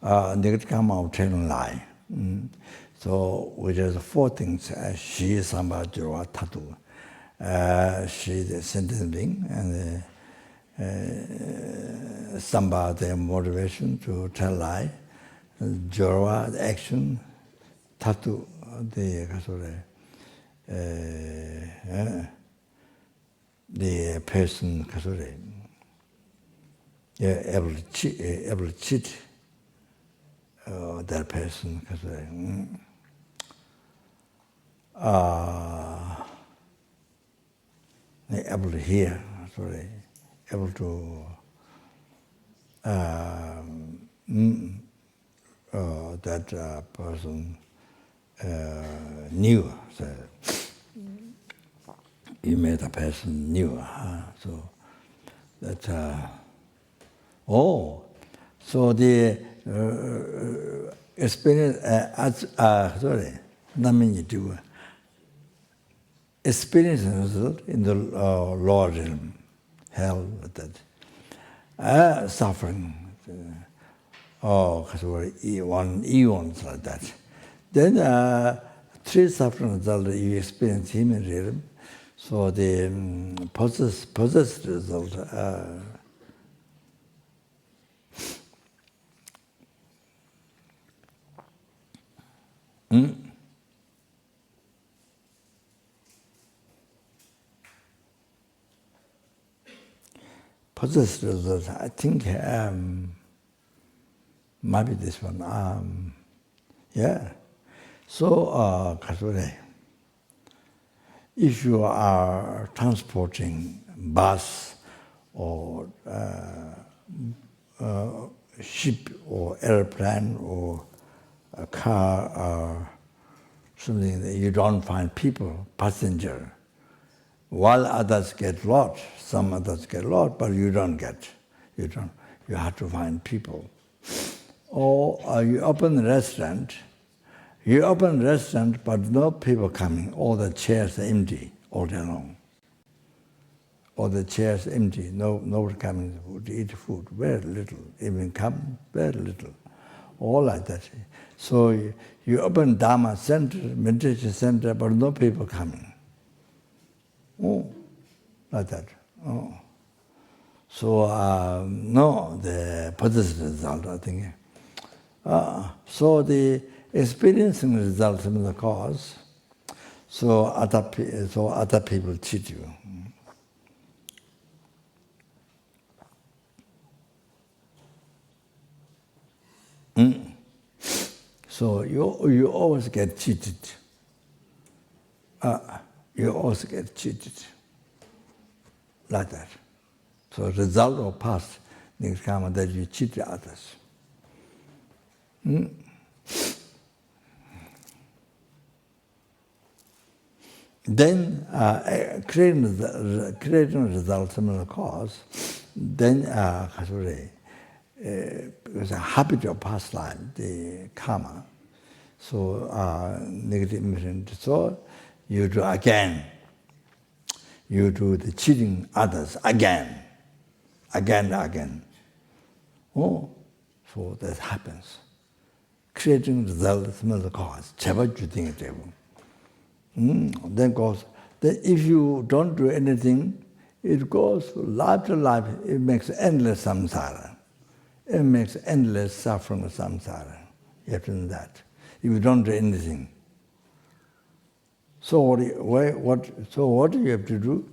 Nirkama of lie. So which is four things. She is Samba Jura Tatu. She is the sentient being, and Samba the motivation to tell lie. Jura the action, Tatu the person able to cheat that person able to hear, able to that person knew. So you made a person knew. So that so the experience experience result in the lower realm, hell, that suffering. One eons like that. Then three suffering result you experience human realm. So the possessed result. Possessed result, I think might be this one. So, if you are transporting bus or ship or airplane or a car or something that you don't find people, passenger, while others get lost, some others get lost, but you don't get. You have to find people. Or you open a restaurant, but no people coming. All the chairs are empty all day long. All the chairs empty, nobody coming to eat food, very little. Even come, very little. All like that. So you open dharma center, meditation center, but no people coming. Like that. So no, the positive result, I think. So the experiencing result from the cause, so other people cheat you. So you always get cheated. You always get cheated. Like that. So result of past next karma that you cheat others. Then creating results from the cause, then because a habit of past life, the karma, so negative emotion, so you do again. You do the cheating others again and again. Oh, so that happens. Creating results from the cause. Then goes. Then if you don't do anything, it goes life to life. It makes endless samsara. It makes endless suffering samsara. You have to know that. If you don't do anything. So what do you have to do?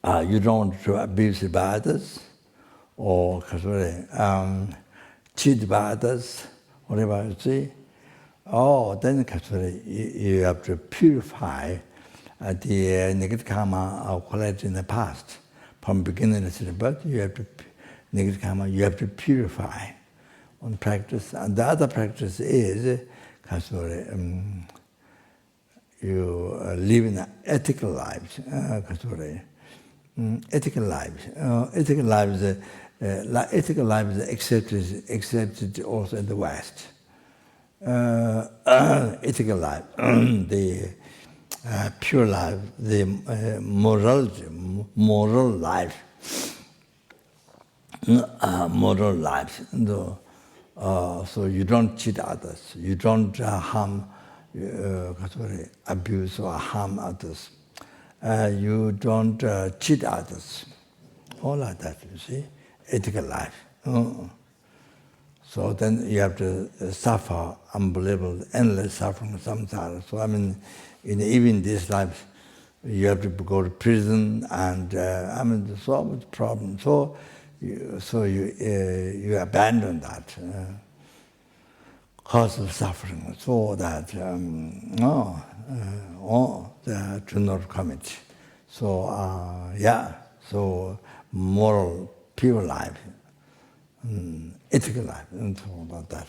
You don't abuse by others, or cheat by others, whatever you see. Oh, then you have to purify the negative karma collected in the past. From beginning to the birth, you have to negative karma. You have to purify on practice, and the other practice is you live in ethical lives. Ethical lives. Ethical lives accepted also in the West. Ethical life, the pure life, the moral life, moral life. So you don't cheat others, you don't harm, abuse or harm others, you don't cheat others, all like that. You see, ethical life. So then you have to suffer unbelievable, endless suffering, samsara. So I mean, even this life, you have to go to prison, and there's so much problem. So you abandon that cause of suffering, so that do not commit. So so moral, pure life. Ethical life, and so about that.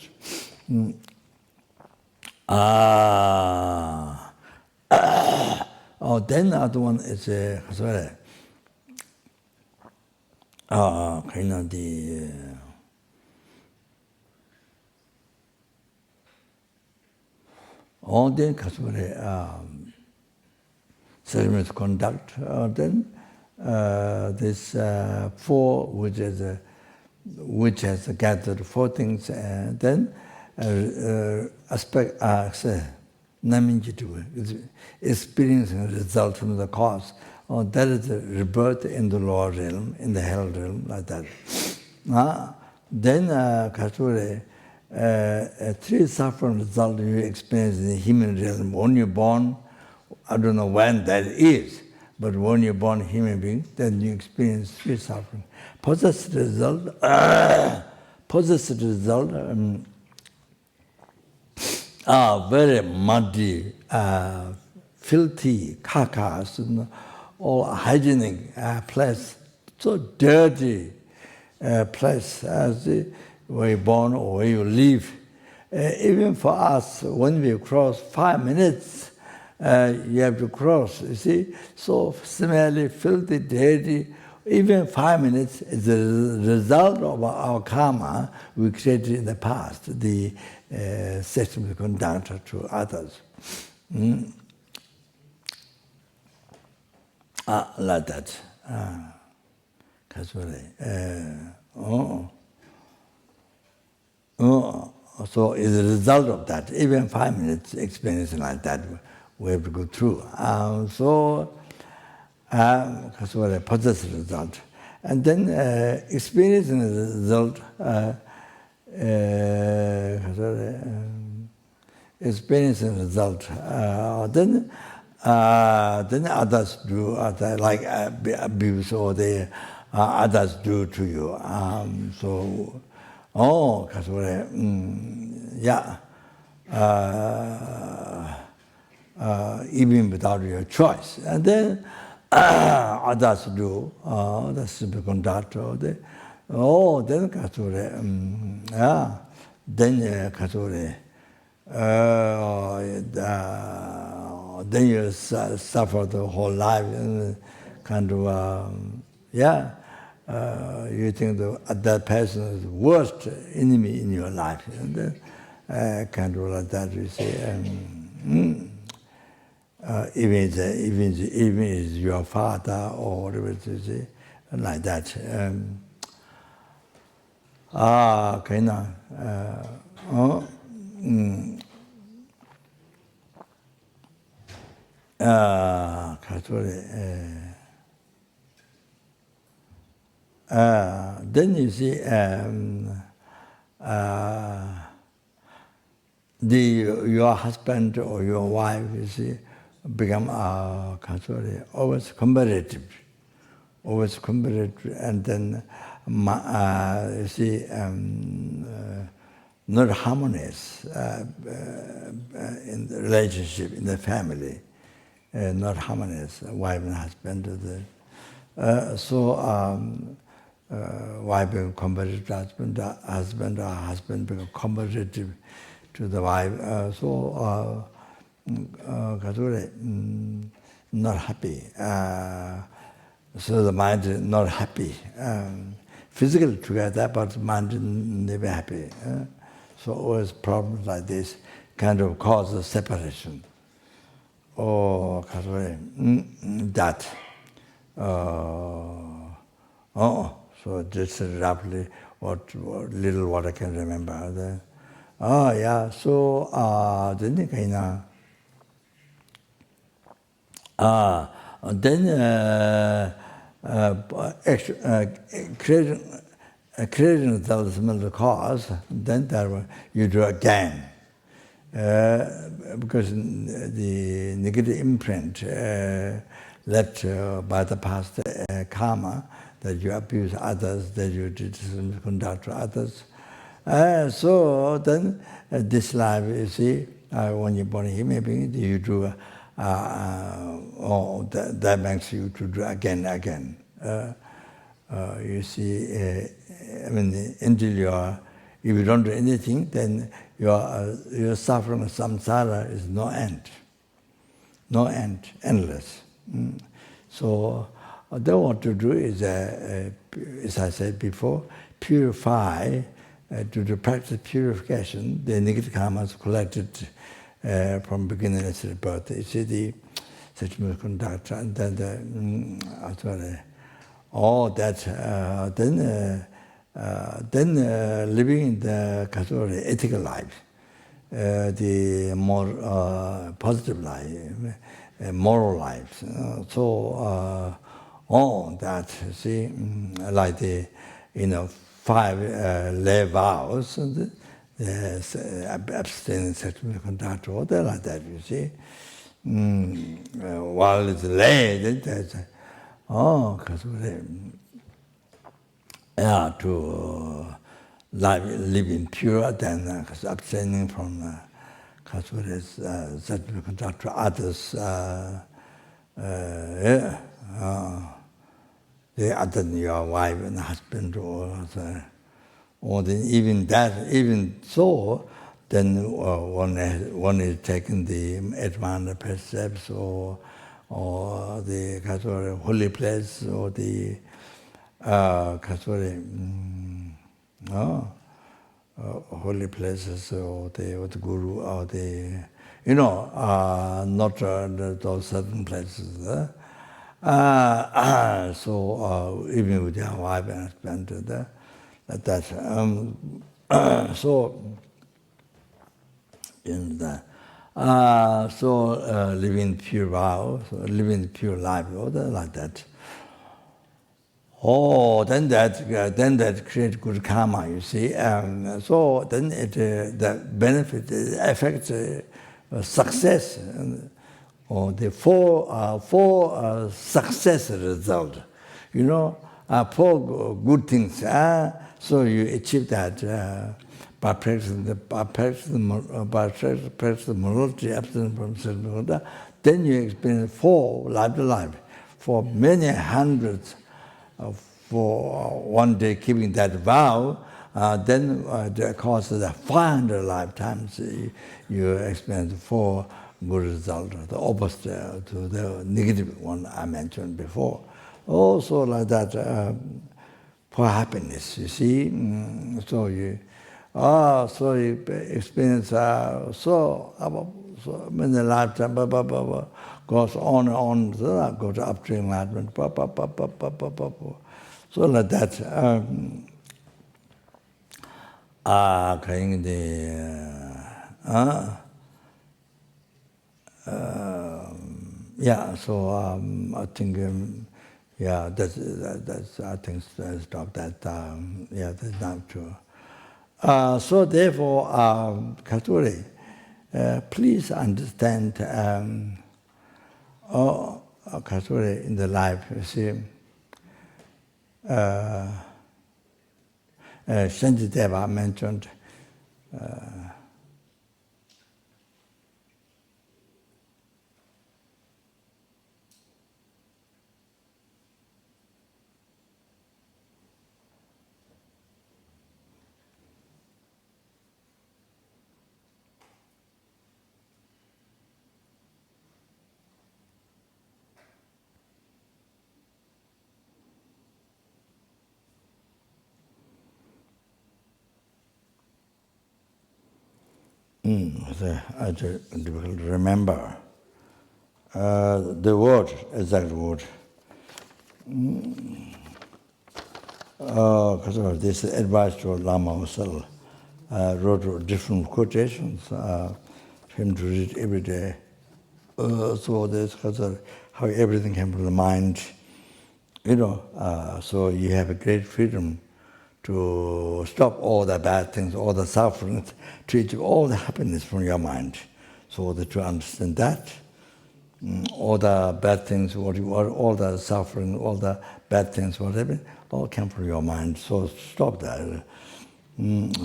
Then the other one is kind of the ceremonies conduct. Then this four, which has gathered four things, then aspect experiencing the result from the cause. That is the rebirth in the lower realm, in the hell realm, like that. Then three suffering results you experience in the human realm. When you're born, I don't know when that is, but when you're born a human being, then you experience three suffering. Possessed result, very muddy, filthy, carcass, all hygienic place, so dirty place as where you're born or where you live. Even for us, when we cross 5 minutes, you have to cross, you see, so smelly, filthy, dirty. Even 5 minutes is the result of our karma we created in the past, the system we conduct to others. Like that. So as a result of that, even 5 minutes experience like that, we have to go through. That's what a possessive result. And then experiencing the result, experience and result. Then others do, like abuse or others do to you. Yeah. Even without your choice. And then others do, the simple conductor, then then you suffer the whole life, and kind of, you think that person is the worst enemy in your life. And then, kind of like that, you say, even is your father or whatever it is, like that. Okay, now. Then you see, your husband or your wife, you see, become always competitive, and then you see, not harmonious in the relationship, in the family, not harmonious, wife and husband. Wife become competitive to husband, or husband become competitive to the wife. Not happy. So the mind is not happy. Physically together, but mind never happy. So always problems like this kind of cause a separation. Or that. So just roughly what little what I can remember. So then creating the cause, then you do again. Because the negative imprint left by the past karma, that you abuse others, that you conduct others. So then this life, you see, when you're born a human being, you do, that makes you to do again. You see, until if you don't do anything, then your suffering, samsara, is no end. No end, endless. So then what to do is, as I said before, purify, to practice purification, the negative karmas collected from beginningless rebirth. You see the conduct, and then all that, then living in the ethical life, the more positive life, moral life. All that, see, like the 5 lay vows, abstinence, sexual conduct, all that like that, you see. While it's lay, there's to live in pure, then abstaining from sexual conduct to others. The other than your wife and husband, or then even so, then one is taking the advanced precepts, or the holy place, or the holy places, or the guru, or the not those certain places. So even with your wife and husband, that. So in that. Living pure vow, living pure life, or like that. Oh, then that creates good karma, you see. So then the benefit, the effect, success, or the four success result. You know, four good things. So you achieve that by practicing morality, abstinence from self. Then you experience four life to life, for many hundreds. For one day keeping that vow, then the course of the 500 lifetimes, you experience four good results, the opposite to the negative one I mentioned before. Also like that, for happiness, you see. So you experience so many lifetimes, goes on and on, go to upstream enlightenment, so like that. Yeah, so I think, yeah, that's I think stop that. Yeah, that's not true. So therefore, Katuri, please understand, Katuri, in the life, you see, Shanti mentioned, I difficult to remember the word, exact word. Because of this advice to Lama Husserl, wrote different quotations for him to read every day. So that's because of how everything came from the mind, you know. So you have a great freedom to stop all the bad things, all the sufferings, to achieve all the happiness from your mind. So that to understand that, all the bad things, all the suffering, all the bad things, whatever, all came from your mind. So stop that.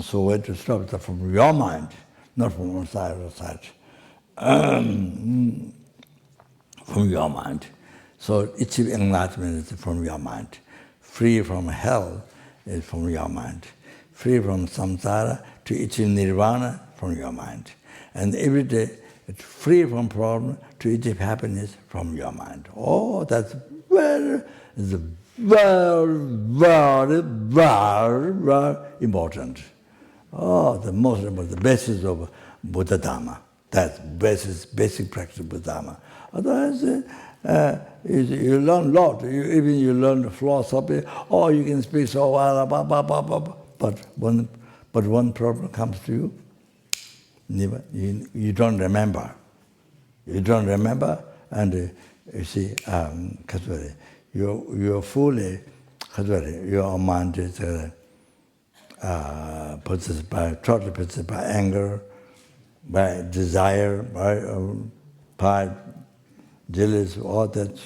So we have to stop that from your mind, not from one side or side. From your mind. So achieve enlightenment is from your mind. Free from hell is from your mind. Free from samsara to achieve nirvana from your mind. And every day, it's free from problem to achieve happiness from your mind. Oh, that's very important. Oh, the most important, the basis of Buddha Dharma. That's basic practice of Buddha Dharma. Otherwise, you learn a lot. Even you learn philosophy, or you can speak so well, but one problem comes to you. Never, you don't remember. You don't remember, and you see, you're fully, your mind is totally possessed by anger, by desire, by jealous, all that.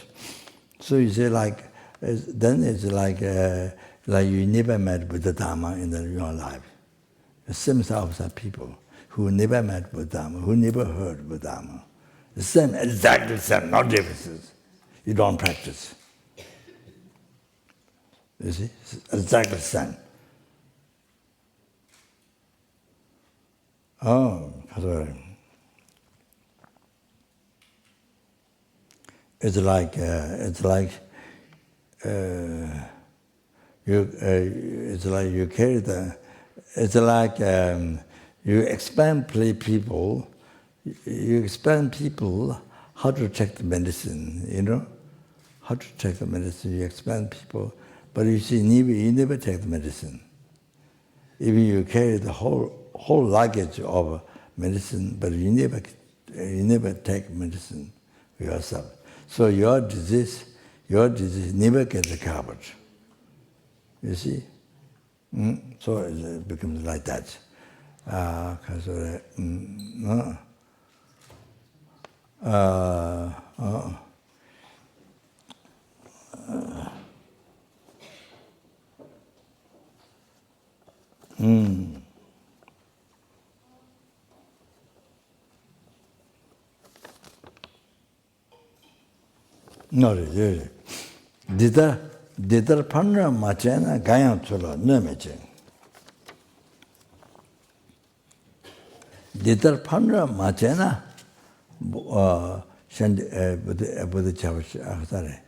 So you say then it's like you never met Buddha Dharma in your life. The same types of people who never met Buddha Dharma, who never heard Buddha Dharma. The same, exactly the same, no differences. You don't practice. You see, it's exactly the same. Oh, it's like you carry the. It's like you explain people. You explain people how to take the medicine. You know, how to take the medicine. You explain people, but you see, you never take the medicine. Even you carry the whole luggage of medicine, but you never take medicine yourself. So your disease never gets recovered. You see? So it becomes like that. No, really. Didar panra machena gayang chula no meche. Didar panra machena Buddha Chavash Akhtare.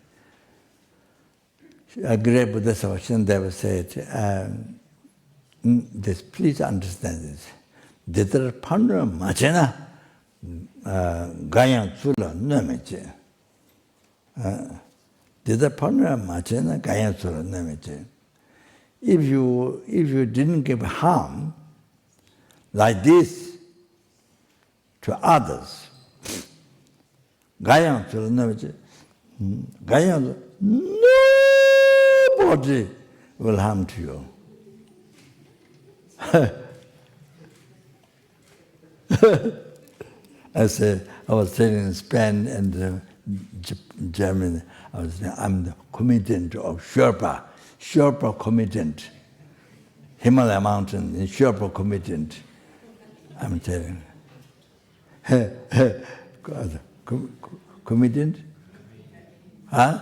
A great Buddha Savashandeva said, this, please understand this. Didar panra machena gayang chula no meche. If you didn't give harm like this to others, nobody will harm to you. I was saying in Spain and Germany, I was saying, I'm the committant of Sherpa committant. Himalaya mountain in Sherpa committant. I'm telling you. Committant? Huh?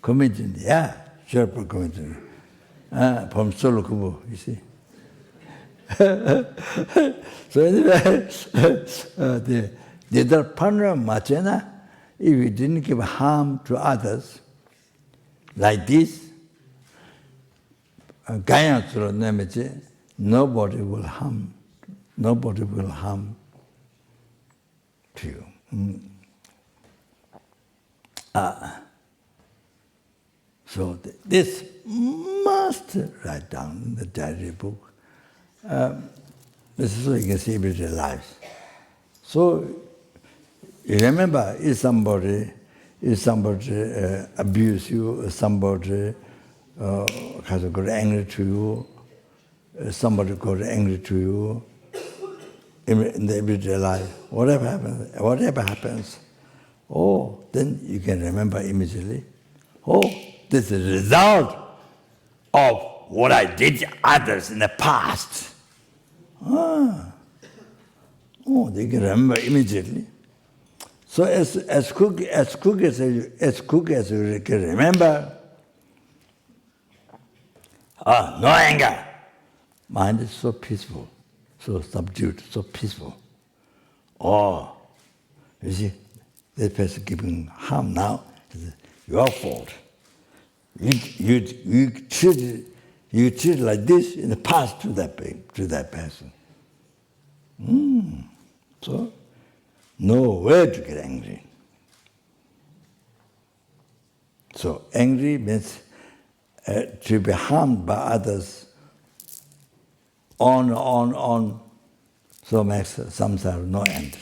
Committant, yeah, Sherpa committant. From Solokubo, you see. So anyway, the Panra Machena, if you didn't give harm to others, like this, nobody will harm to you. So this must write down in the diary book. This is so you can see everyday life. So you remember, if somebody abuse you, somebody has got angry to you, somebody got angry to you in the everyday life, whatever happens, then you can remember immediately, this is the result of what I did to others in the past. They can remember immediately. So as quick as you can remember, no anger. Mind is so peaceful, so subdued, so peaceful. You see, that person giving harm now is your fault. You treated like this in the past to that person. So, nowhere to get angry. So, angry means to be harmed by others on, so makes samsara no end.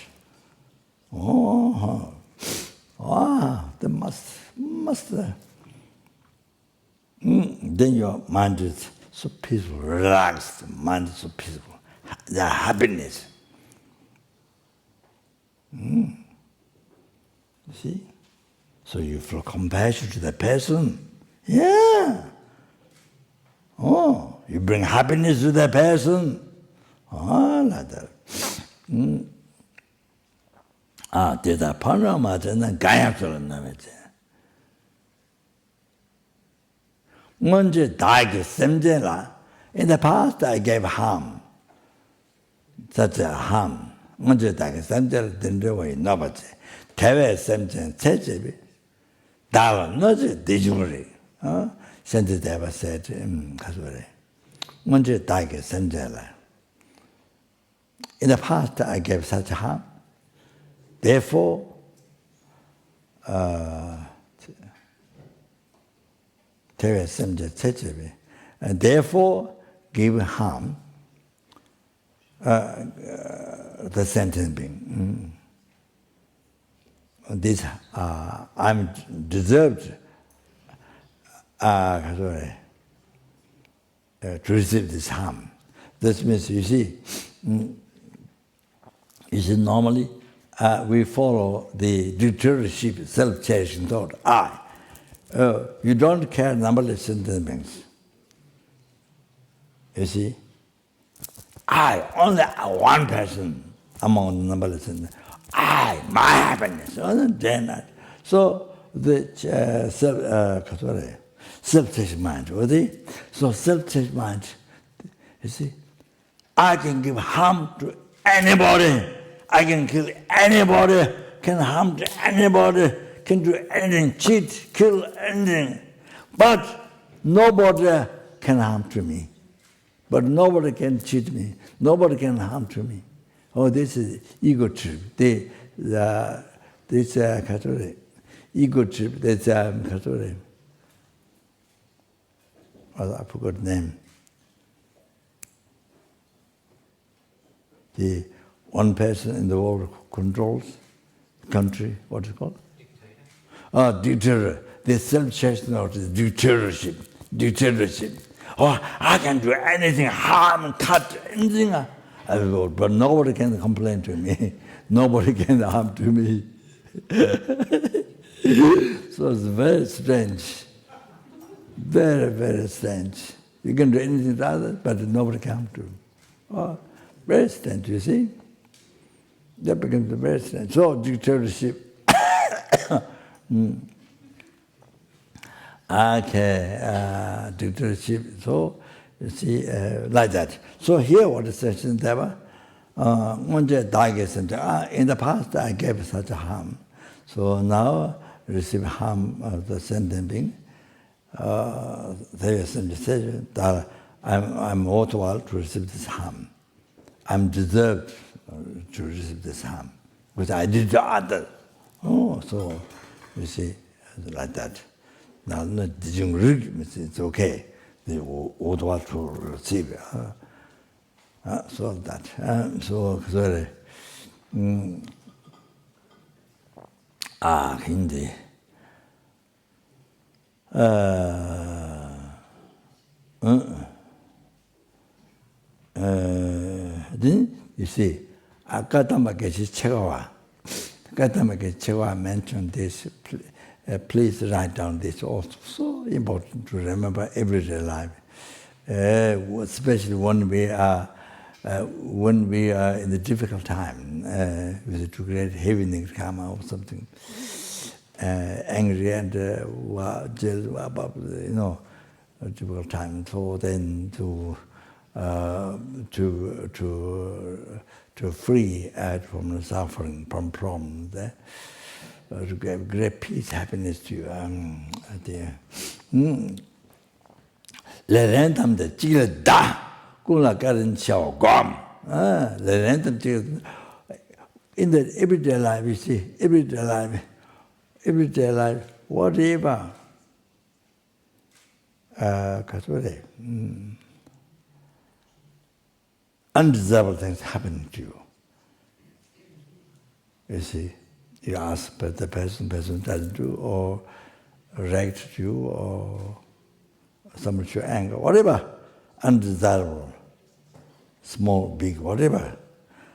They must. Then your mind is so peaceful, relaxed, mind is so peaceful. The happiness. You see? So you feel compassion to the person. Yeah. You bring happiness to the person. Like that. Deda Panramajana Gayaksuranamete. In the past, I gave harm, such a harm. Didn't do nobody. Teve Semjen Tejibi, Dala Noji Dijuri. Sentideva said, Kasuri. In the past, I gave such harm. Therefore, and therefore give harm the sentient being. This I'm deserved. to receive this harm. This means, you see, normally we follow the dictatorship, self-cherishing thought. I. You don't care numberless sentient beings. You see, I, only one person among the numberless sentient. I, my happiness. So the self-cherishing mind. So self-cherishing mind, you see, I can give harm to anybody. I can kill anybody, can harm to anybody, can do anything, cheat, kill anything. But nobody can harm to me. But nobody can cheat me. Nobody can harm to me. Oh, this is ego trip. This ego trip, that's I forgot the name. The one person in the world controls the country, what is it called? Dictator. The self-cherishing of the dictatorship. Oh, I can do anything, harm, cut, anything. But nobody can complain to me. Nobody can harm to me. So it's very strange. Very, very strange. You can do anything to others, but nobody can harm to you. Oh, very strange, you see? That becomes very strange. So dictatorship. Okay, dictatorship. So you see, like that. So here, what is session Deva? In the past, I gave such a harm. So now, receive harm of the sentient being. There is a decision that I'm worthwhile to receive this harm. I'm deserved to receive this harm because I did to others. Oh, so you see, like that. Now, it's okay. They worthwhile to receive it. So that. So sorry. Hindi. Then you see, Akatamake Chegawa. Akatamake Chegawa mentioned this. Please write down this also. So important to remember everyday life. Especially when we are in the difficult time, with too great heaviness karma or something, angry and jealous about a difficult time. So then to free from the suffering, from problems, to give great peace, happiness to you. In the everyday life, you see, everyday life, whatever, undesirable things happen to you. You see, you ask, but the person doesn't do, or react to you, or someone show anger, whatever, undesirable, small, big, whatever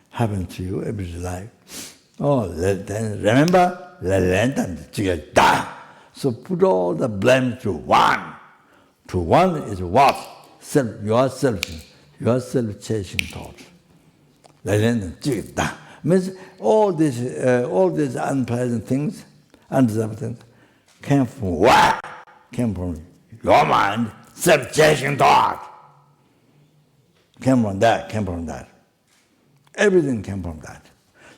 happens to you everyday life. Oh, then remember, so put all the blame to one. To one is what? Your self-cherishing thought. Means all these unpleasant things, undesirable things, came from what? Came from your mind, self-cherishing thought. Came from that. Everything came from that.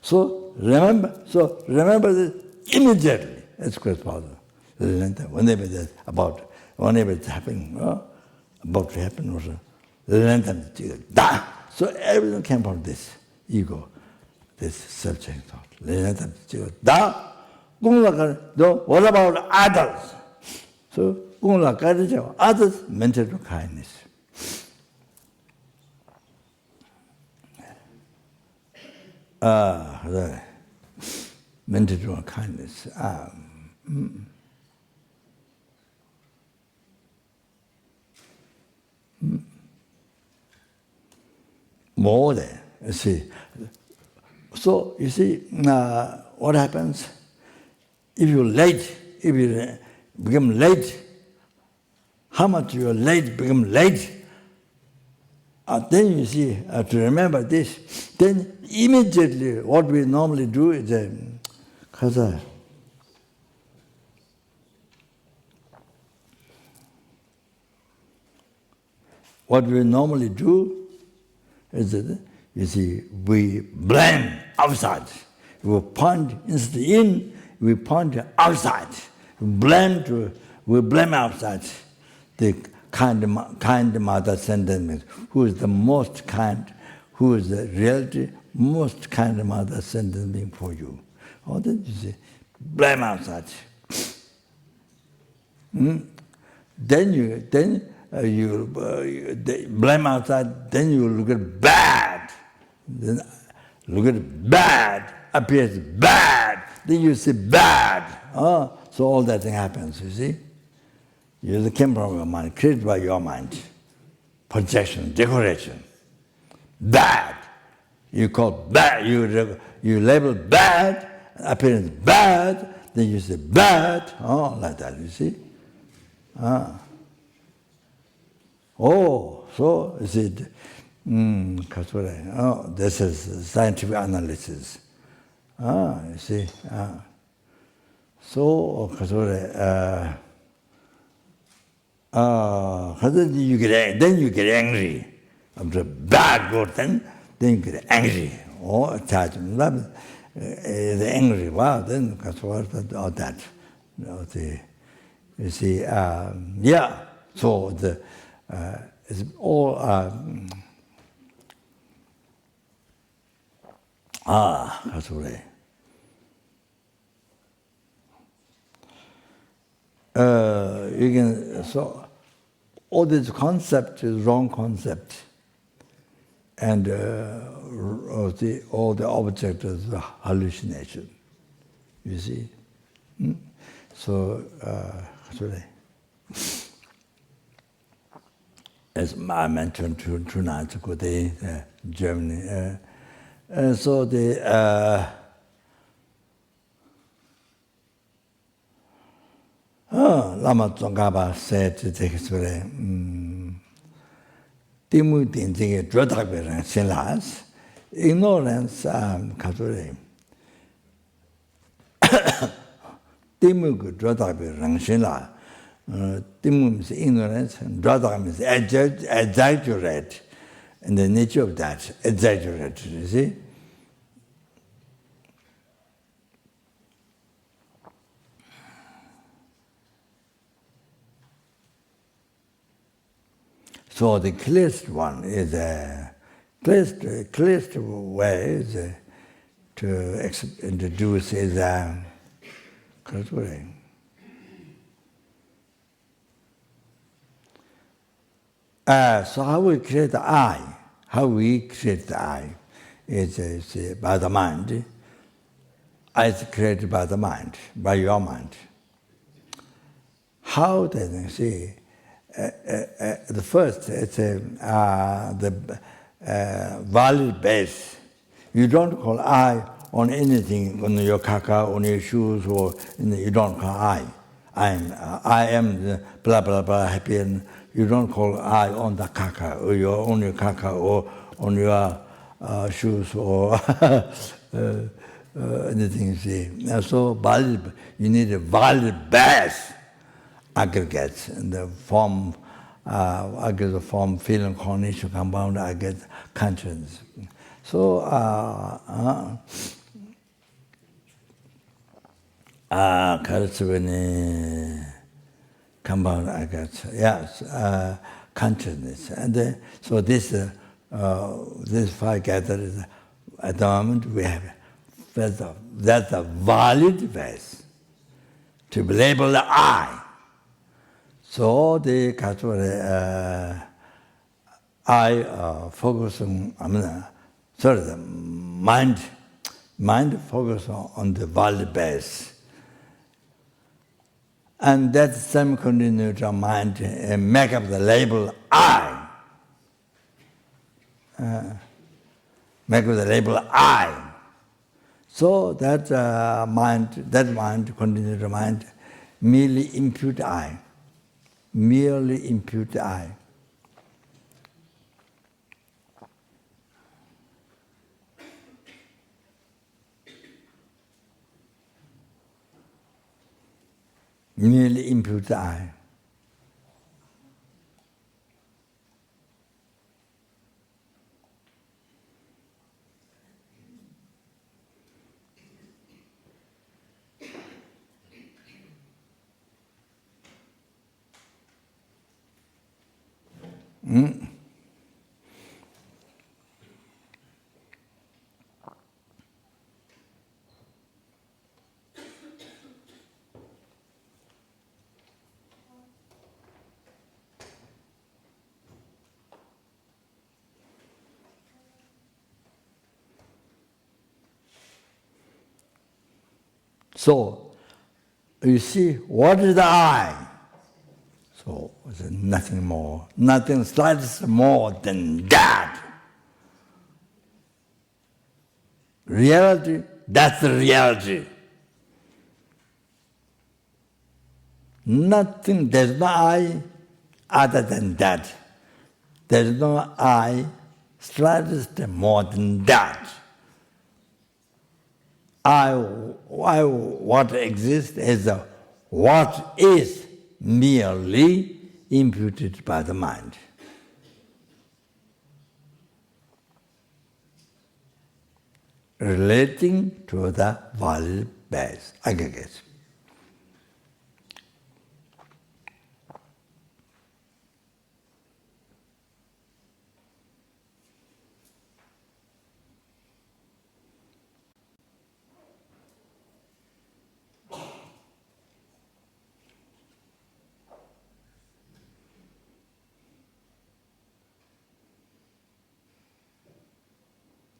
So remember this immediately as quick as possible. Whenever it's happening, about to happen also. So everything came from this ego, this self-cherishing thought. What about others? So others, mental kindness. Mental kindness. more there, you see. So, you see, what happens? If you're late, if you become late, how much you're late, become late, then you see, to remember this, then immediately what we normally do is, what we normally do is that, you see, we blame outside. We point instead in, we point outside. We blame outside. The kind mother sentiment, who is the most kind, who is the reality, most kind mother sentiment for you. Or then you see, blame outside. Then you blame outside, then you look at bad. Then look at bad, appears bad. Then you see bad. So all that thing happens, you see. You came from your mind, created by your mind. Projection, decoration. Bad. You call bad, you label bad, appearance bad, then you say bad, like that, you see. So is it? This is scientific analysis. You see. So, then you get angry. After bad good, then you get angry. Attachment, the angry. Wow, then all that. You see, yeah. So it's all you can, so all this concept is wrong concept, and all the object is hallucination. You see, so as I mentioned 2 nights ago, Germany. So the Lama Tsongkhapa said to take it Timu Tinjing Drodakbe Sinlas, ignorance Kature. Timu Drodakbe Rangshila. Timu means ignorance, and Drodak means exaggerate. And the nature of that, exaggerate, you see. So the clearest one is clearest way is to introduce is so how we create the I? How we create the I is by the mind. I is created by the mind, by your mind. How then you see? The first, it's the valid base. You don't call I on anything, on your kaka, on your shoes, or you don't call I. I am the blah blah blah happy, and you don't call I on the kaka, or on your kaka, or on your shoes, or anything you see. So valid, you need a valid base. Aggregates in the form, aggregate form, feeling, cognition, compound, aggregate, conscience. So, compound aggregate, yes, consciousness. And so this 5 gathers at the moment we have that's a valid base to label the I. So the I focus on, the mind focus on the valid base. And that semi-continuous mind make up the label I. make the label I. So that mind continues to mind, merely impute I. Merely impute I. Merely impute I. So, you see, what is the I? So, it's nothing more, nothing slightest more than that. Reality, that's the reality. Nothing, there's no I other than that. There's no I slightest more than that. What exists is what is merely imputed by the mind. Relating to the valid base, aggregate.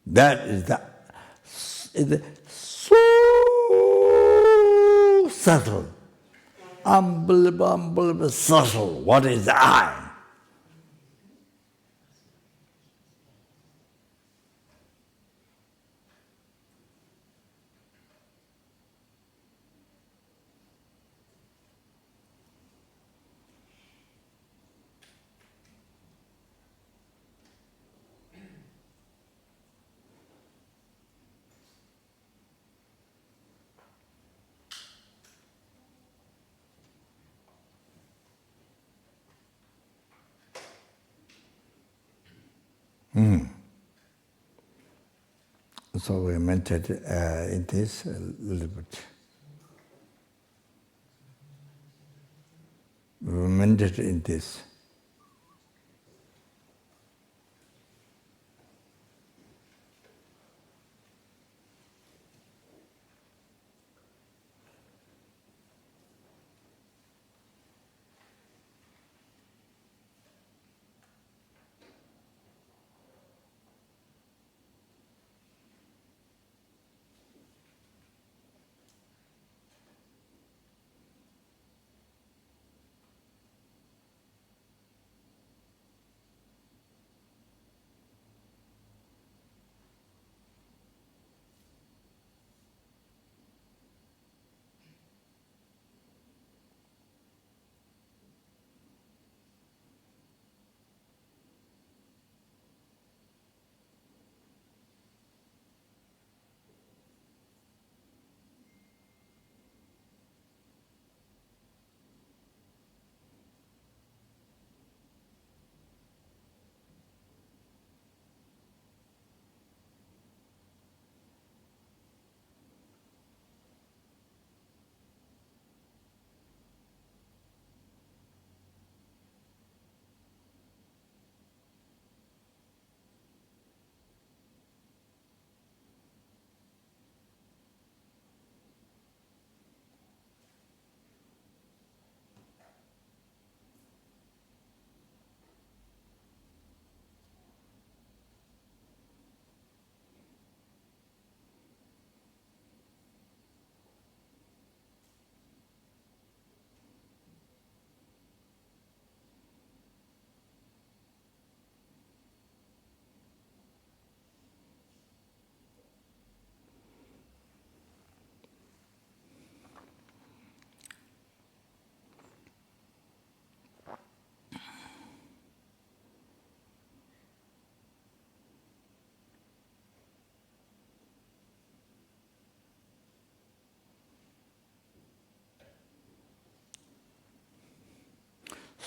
That is so subtle, unbelievable subtle. What is I? So we meditate in this a little bit. We meditate in this.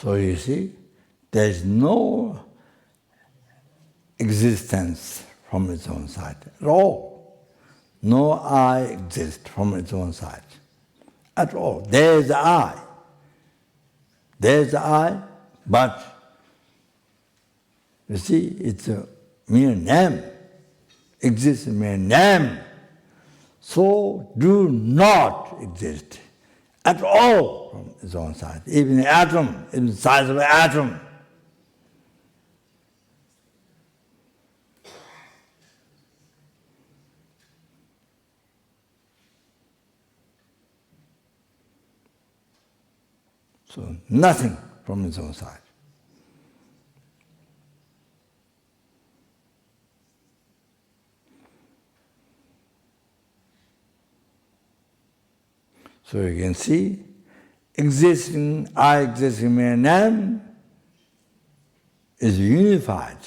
So you see, there is no existence from its own side at all. No I exists from its own side at all. There is I. There is I, but you see, it's a mere name. Exists a mere name. So do not exist at all from its own side. Even the atom, even the size of an atom. So nothing from its own side. So you can see, existing, I existing mere name is unified.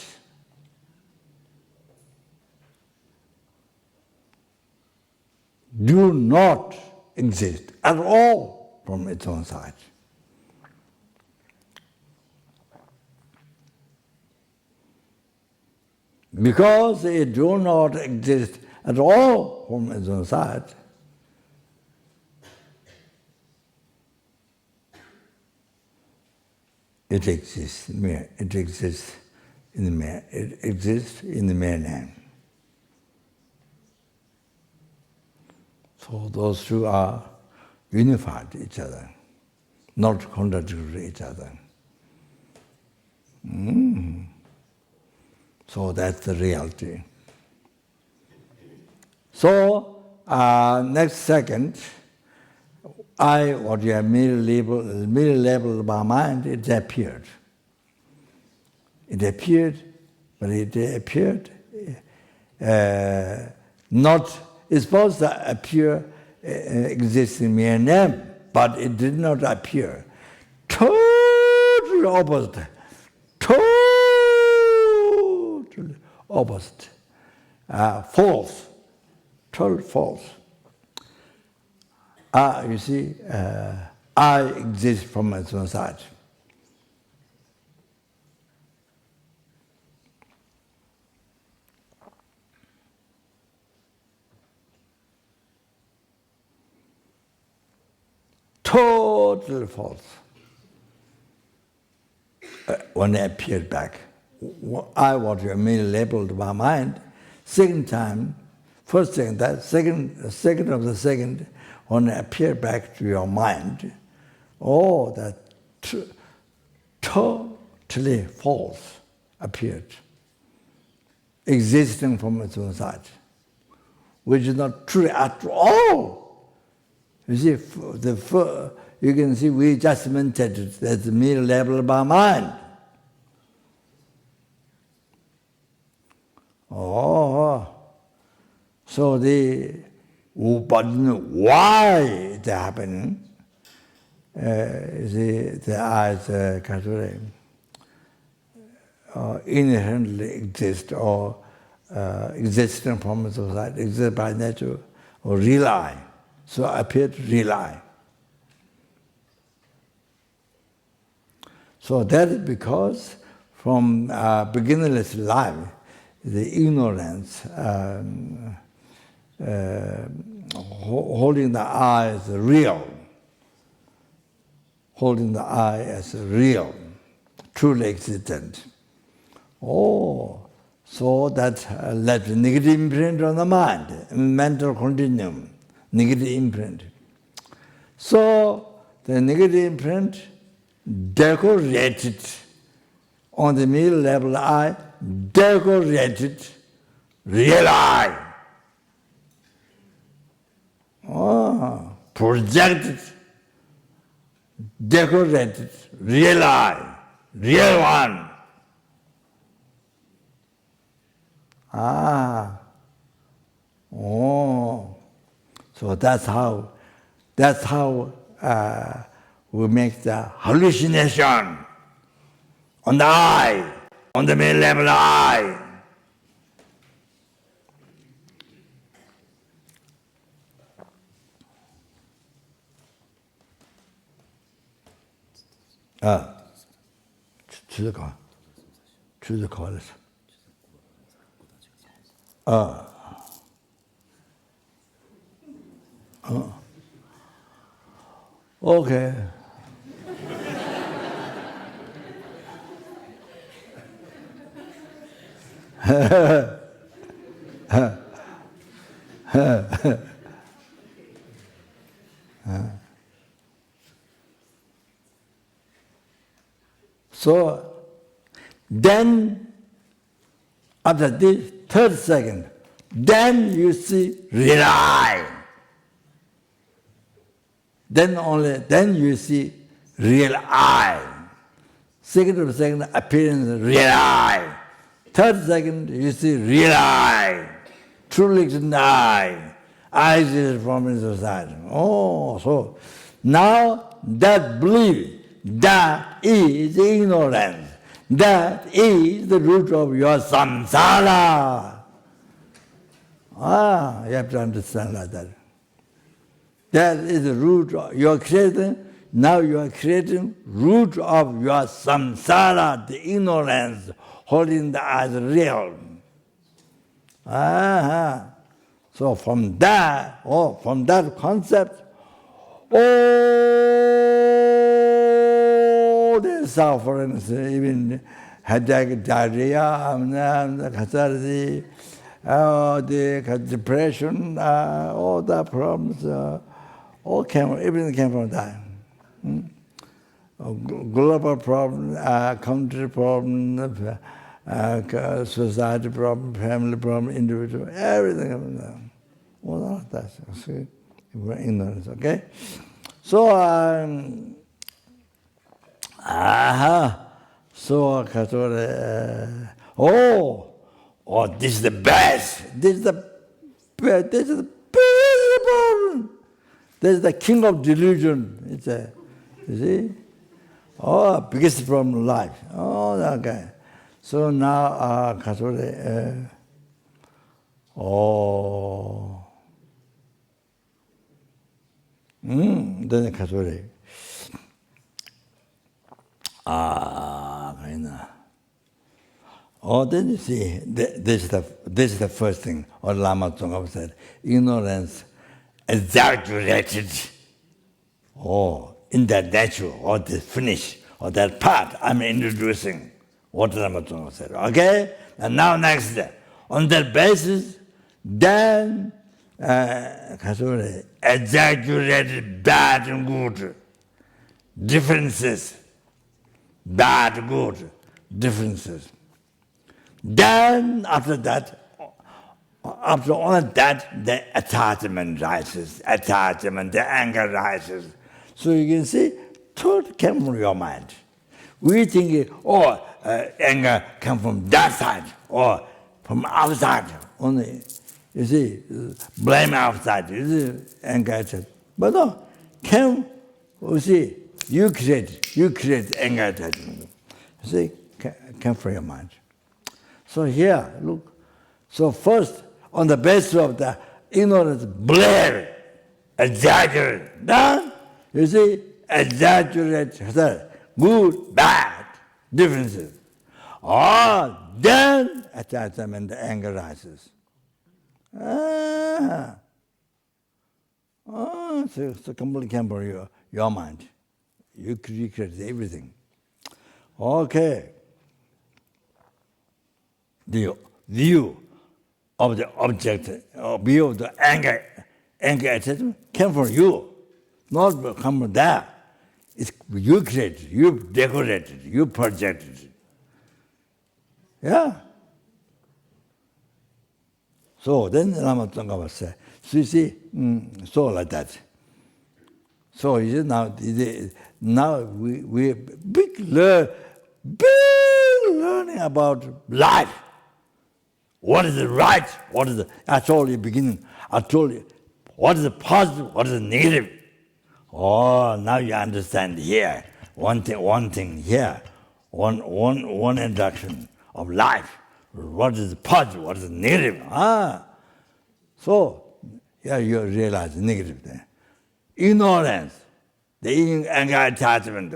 Do not exist at all from its own side. Because it do not exist at all from its own side, it exists mere. It exists in the mere. It exists in the mere name. So those two are unified to each other, not contradictory to each other. So that's the reality. So next second, I, what you have merely labeled by mind, it appeared. It appeared, but it appeared not. It's supposed to appear, exist in mere name, but it did not appear. Totally opposite. Totally opposite. False. Total false. You see, I exist from its own side. Totally false. When I appeared back, I what you merely labeled by mind. Second time, first second, that second of the second, when I appear back to your mind, that totally false appeared, existing from its own side, which is not true at all. You see, you can see we just mentioned it, that's mere level by mind. So but why it's happening? The eyes inherently exist or existing from its own side, exist by nature or rely. So appear to rely. So that is because from beginnerless life, the ignorance, holding the I as real, holding the I as real, truly existent. So that led to negative imprint on the mind, mental continuum. Negative imprint. So the negative imprint decorated on the middle level I, decorated real I. Projected, decorated real I, real one. So that's how we make the hallucination on the I, on the middle level I. 추적하. 추적하래서. Okay. So then, after this third second, then you see real eye. Then you see real eye. Second appearance, real eye. Third second, you see real eye. Truly existent eye. Eyes is from inside. Oh, so now that belief, that is ignorance. That is the root of your samsara. You have to understand like that. That is the root of your creating. Now you are creating root of your samsara, the ignorance, holding the as real. So from that concept, all the sufferings, even headache, diarrhea, catharsis, the depression, all the problems, everything came from that. Global problem, country problem, society problem, family problem, individual, everything comes from that. All of that. See, ignorance, okay? So, this is the best. This is the best. This is the biggest problem. This is the king of delusion. It's you see? Biggest problem in life. Okay. So now, then Kasuri. Then you see, this is the first thing, or Lama Tsongkhapa said, ignorance exaggerated. In that nature, or the finish, or that part, I'm introducing what Lama Tsongkhapa said. Okay? And now next, on that basis, then exaggerated bad and good differences. Bad, good differences. Then after that, after all of that, the attachment rises, the anger rises. So you can see, thought came from your mind. We think, anger comes from that side, or from outside only. You see, blame outside, you see, anger. But no, came, you see, you create anger attachment. You see, came from your mind. So here, look. So first, on the basis of the ignorance, blare, exaggerate. Then, you see, exaggerate, good, bad differences. Then attachment, the anger rises. So completely came from your mind. You create everything. Okay. The view of the object, or view of the anger attachment came from you, not come from that. It's you created, you decorated, you projected. Yeah. So then Lama Tsongkhapa said, so you see, so like that. So you see, now we big learning about life. What is the right? What is the? I told you beginning. I told you what is the positive, what is the negative. Now you understand here. One thing here. One introduction of life. What is the positive? What is the negative? So you realize the negative there. Ignorance, the anger attachment.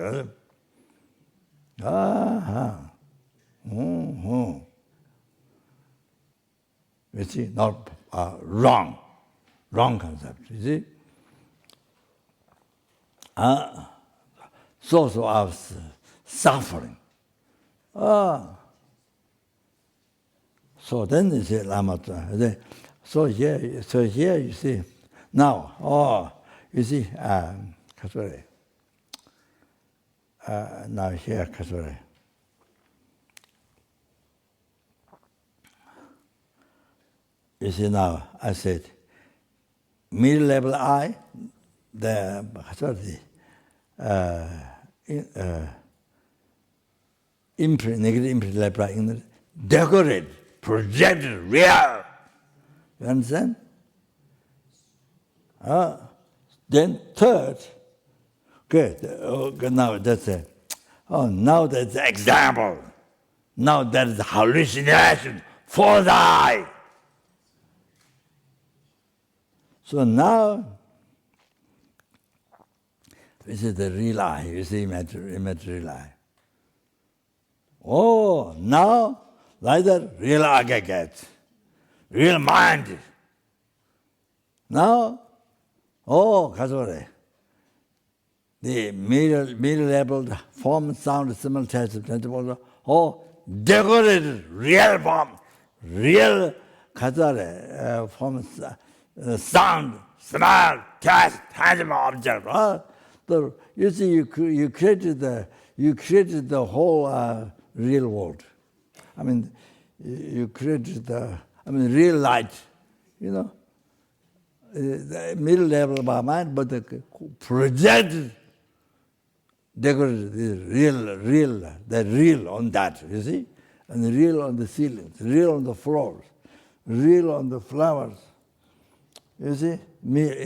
Ah, mm-hmm. You see, not wrong concept. You see, source of suffering. So then you see Lama. So here you see now. You see, sorry. Now here, sorry. You see now, I said, mid-level I, the negative imprint level decorated, projected, real. You understand? Then third, good. Now that's it. Now that's the example. Now that is hallucination for the eye. So now, this is the real eye. You see, real eye. Now, like that, real aggregate, real mind. Now, Kasore, the middle-level form, sound, simultaneous, decorated, real form, real Kasore, form, sound, smell, taste, tangible object. You see, you created the whole real world. I mean, you created real light. You know, the middle level of our mind, but the projected, decorated, the real on that. You see, and the real on the ceilings, real on the floors, real on the flowers. You see,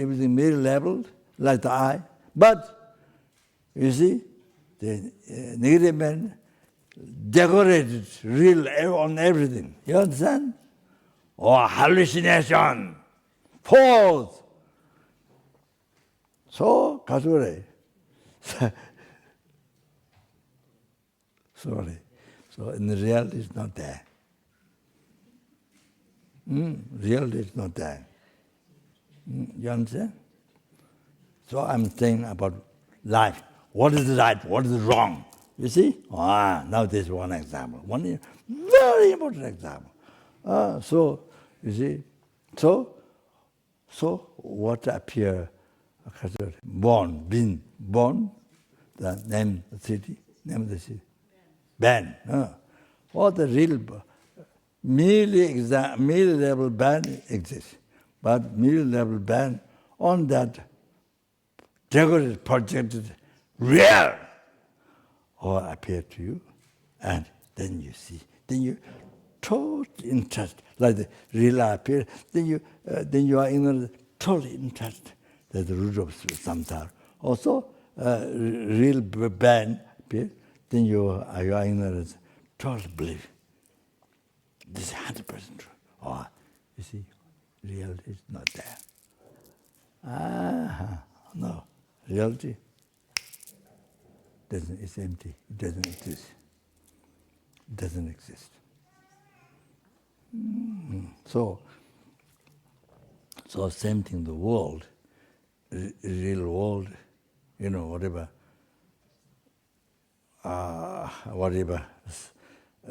everything mirror leveled like the eye. But, you see, the negative man decorated real on everything. You understand? Or hallucination, false. So, Kasure. Sorry. So, in the reality, it's not there. Reality is not there. You understand? So I'm saying about life. What is right? What is wrong? You see? Now this is one example. One very important example. So, you see? So what appear? Born, being born, the name of the city. Ben. What the real, merely level ban exists. But middle-level band on that decorated, projected, real, or appear to you, and then you see, then you total interest, like the real appear, then you are in a total interest. That's the root of samsara. Also, real band appear, then you are in a total belief. This is 100% true. Or you see. Reality is not there. No, reality it's empty. It doesn't exist. It doesn't exist. So same thing. The world, real world, whatever,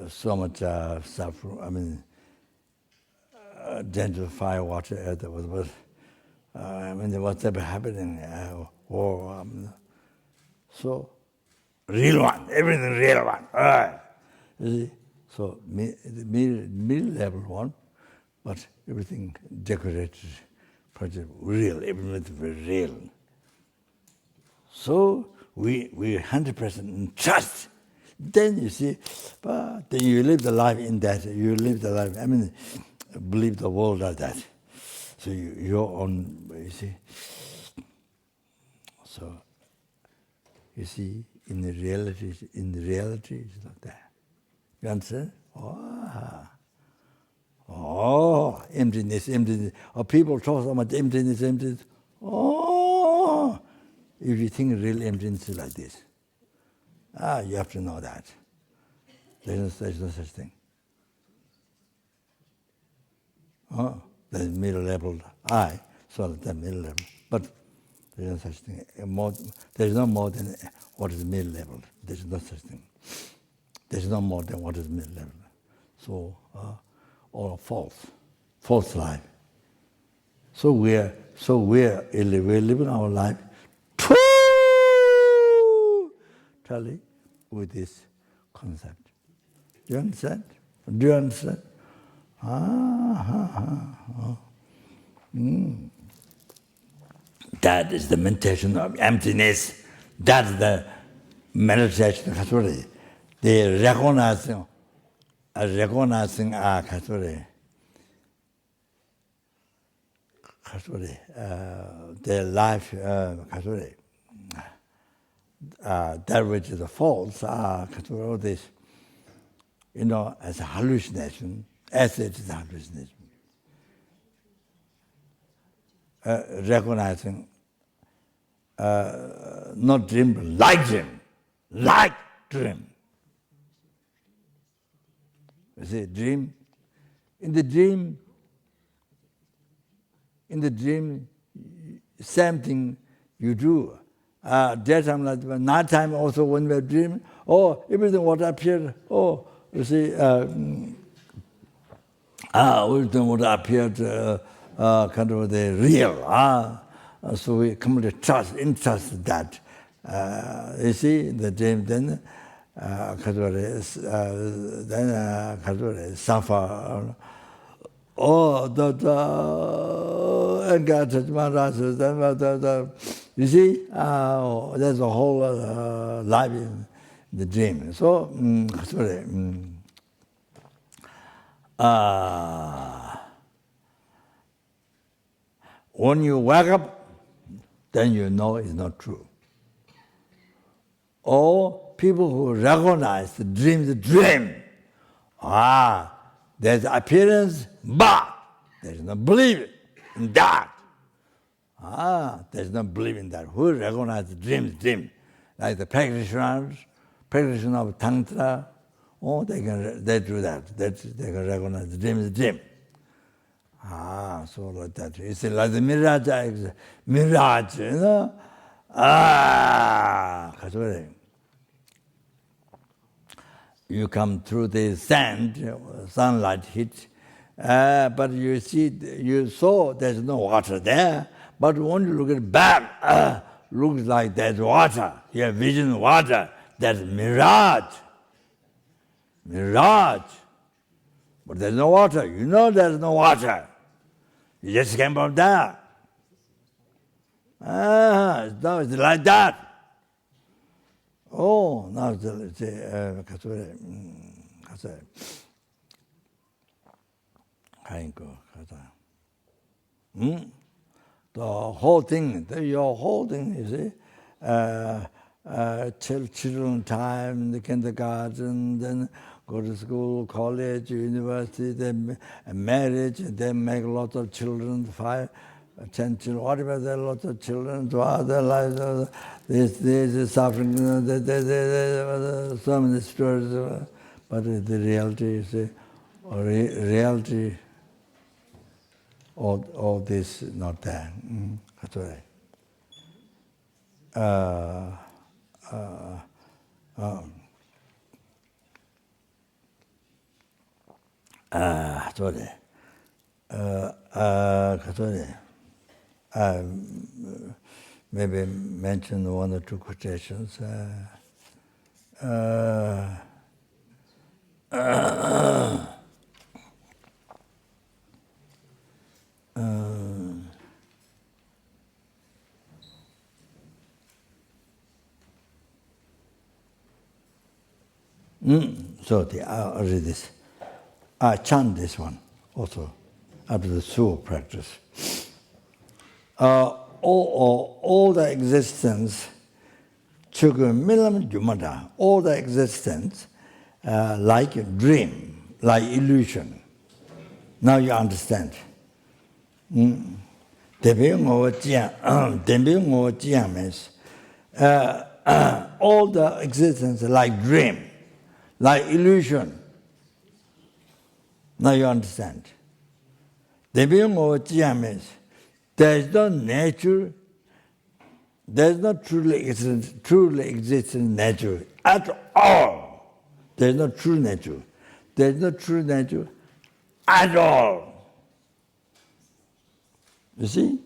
so much suffering. I mean. Gentle fire, water, earth, whatever happening, war. So, real one, everything real one. You see? So, the middle-level one, but everything decorated, project, real, everything real. So, we 100% in trust. Then you see, then you live the life in that. You live the life. Believe the world like that. So your own, you see. So you see, in the reality, it's not there. You understand? Emptiness. Or people talk so much emptiness. If you think real emptiness is like this. You have to know that. There's no such thing. There's middle level I, so the middle level. But there's no such thing. There's no more than what is middle level. There's no such thing. There's no more than what is middle level. So, all false life. So we're living our life totally with this concept. Do you understand? Do you understand? That is the meditation of emptiness. That's the meditation of the recognizing the life, that which is false, all this, as a hallucination, as it is a hallucination. Recognizing not dream, but like dream. You see, dream. In the dream, same thing you do. Daytime, night time also when we dream, everything what appeared, you see, everything what appeared kind of the real. So we come to trust that. You see, the dream then suffer. You see, there's a whole life in the dream. So, when you wake up, then you know it's not true. Or people who recognize the dream, there's appearance, but there's no belief in that. There's no belief in that. Who recognizes dream? Like the practitioner of Tantra, they do that. They can recognize the dream. So like that. You see, like the mirage, you come through the sunlight hit, but you saw there's no water there, but when you look at back, looks like there's water. You have vision of water. That's mirage. But there's no water. You know there's no water. You just came from there. No, it's like that. Now it's the whole thing, your whole thing, you see, children time, the kindergarten, then go to school, college, university, then marriage, then make lots of children, 5, 10 children, whatever, there are lots of children, to other lives, this is suffering, so many stories, but the reality is, reality, all this is not there. That's right. Maybe mention 1 or 2 quotations. So I'll read this. I chant this one also after the Suho practice. All the existence, all the existence, like a dream, like illusion. Now you understand. Means all the existence like dream, like illusion. Now you understand. The being of Jian means there is no nature, there is no truly existent nature at all. There is no true nature. There is no true nature at all. You see?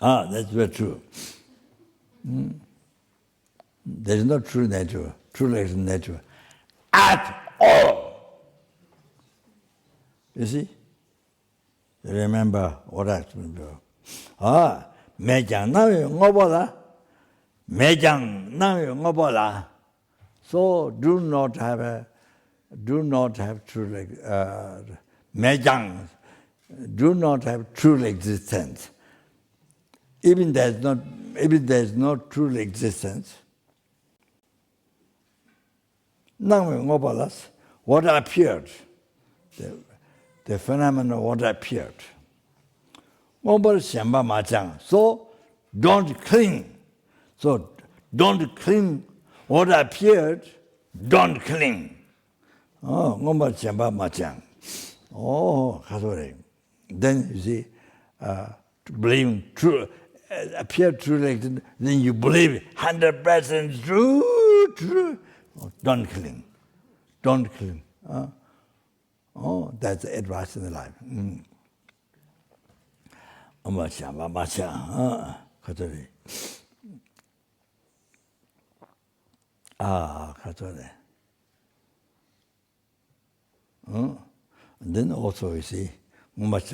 That's very true. There is no true nature, truly existent nature at all. You see? Remember what I explained before. 매장 나요 ngobala. 매장 나요 ngobala. So do not have true 매장. Do not have true existence. Even there is no true existence. 나요 ngobalas. What appeared? The phenomenon of what appeared. So don't cling. So don't cling. What appeared, don't cling. Then you see, believing true, appear true, then you believe 100% true. Don't cling. Don't cling. That's the advice in the life. And then also you see, that's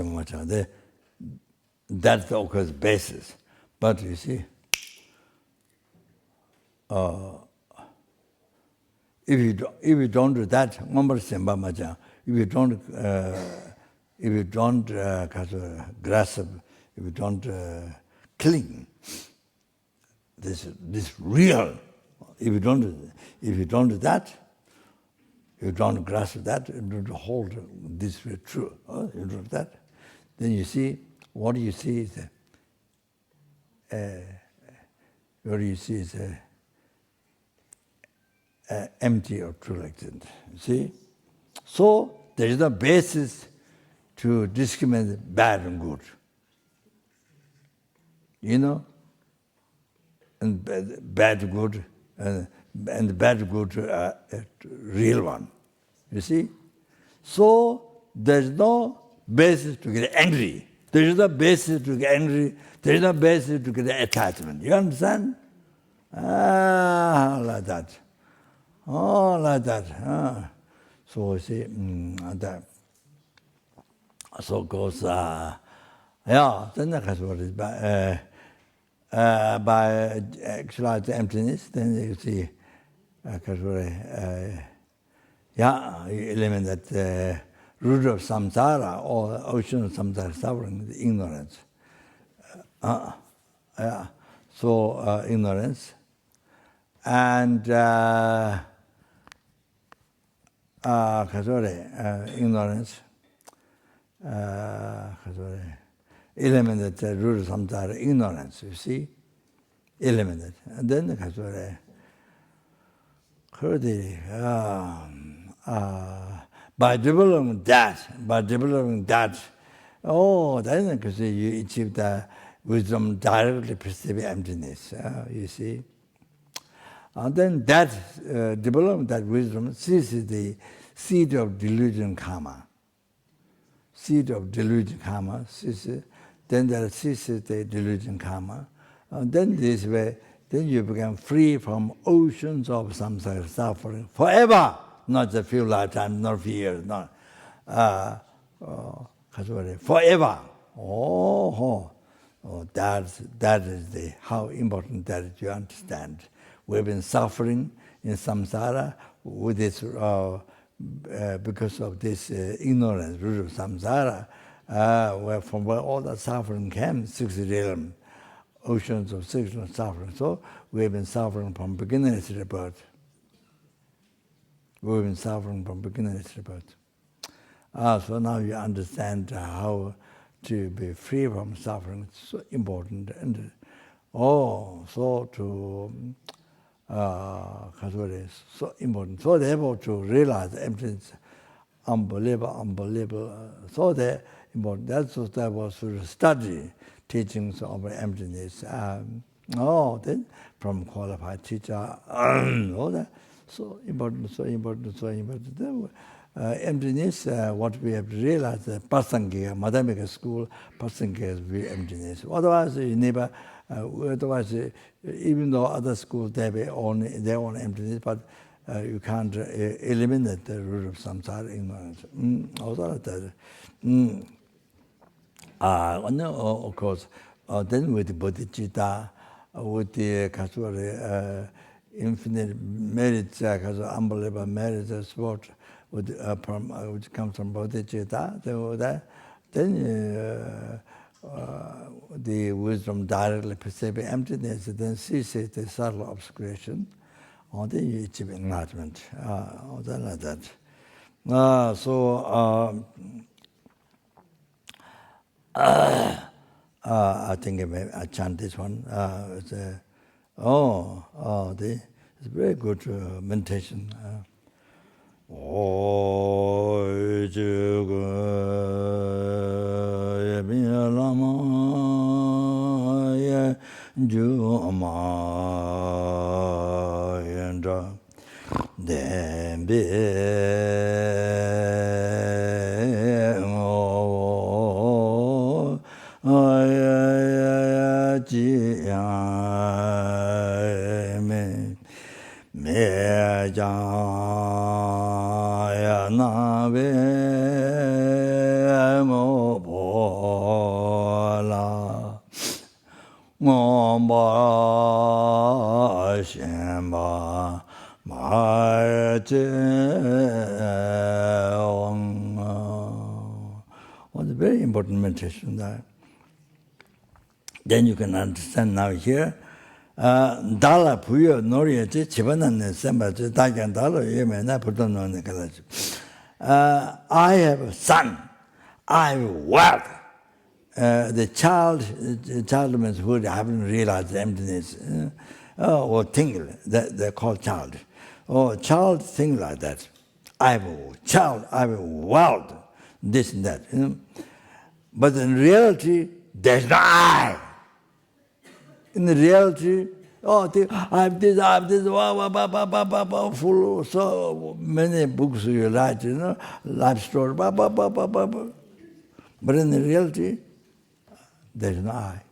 the occurs basis. But you see, if you don't do that, if you don't grasp, if you don't cling, this real. If you don't do that, you don't grasp that, you don't hold this true. You do that, then you see what you see is empty or true existence. See, so there is no basis to discriminate bad and good. You know, and bad good. And the bad good real one. You see? So there's no basis to get angry. There is no basis to get angry. There is no basis to get attachment. You understand? Like that. Like that. So you see, that. So goes, then that's what it is. By actualizing emptiness, then you see, you eliminate the root of samsara or ocean of samsara suffering, the ignorance. So ignorance and ignorance. Eliminate the root of samsara, ignorance, you see? Eliminate. And then the by developing that, then you achieve the wisdom directly perceiving emptiness, you see? And then that, developing that wisdom ceases the seed of delusion karma. Seed of delusion karma ceases. Then there ceases the delusion karma. And then this way, then you become free from oceans of samsara suffering forever, not a few lifetimes, not a few years, not forever. That is how important that is to understand. We've been suffering in samsara with this because of this ignorance, root of samsara. From where all the suffering came, 60 realms, oceans of sexual suffering. So we have been suffering from beginning to rebirth. We've been suffering from beginning to rebirth. So now you understand how to be free from suffering. It's so important. And so important. So they're able to realize emptiness, unbelievable. So they're important. That's what I was to study teachings of emptiness. Then from qualified teacher, all that. So important. Emptiness, what we have to realize, Pasangya, Madhyamika school, Pasangya is very emptiness. Otherwise, you never, even though other schools, they have their own emptiness, but you can't eliminate the root of samsara, ignorance. Of course, then with the bodhicitta, with the infinite merits, unbelievable merits, sport, which comes from bodhicitta, then the wisdom directly perceiving emptiness, then ceases the subtle obscuration, or then you achieve enlightenment, or then like that. I think I chant this one. It's very good meditation. What's a very important meditation there. Then you can understand now here. Dala puyo noriya che chibanane semba che dagyang dala yeme na puto noni kalachi. I have a son. I have wealth. The child means who haven't realized the emptiness. Or thing, they're called child. Or child thing like that. I have a child, I have a wealth, this and that. But in reality, there's no I. In reality, I have this, full, so many books you write, life story, But in reality, there's no I.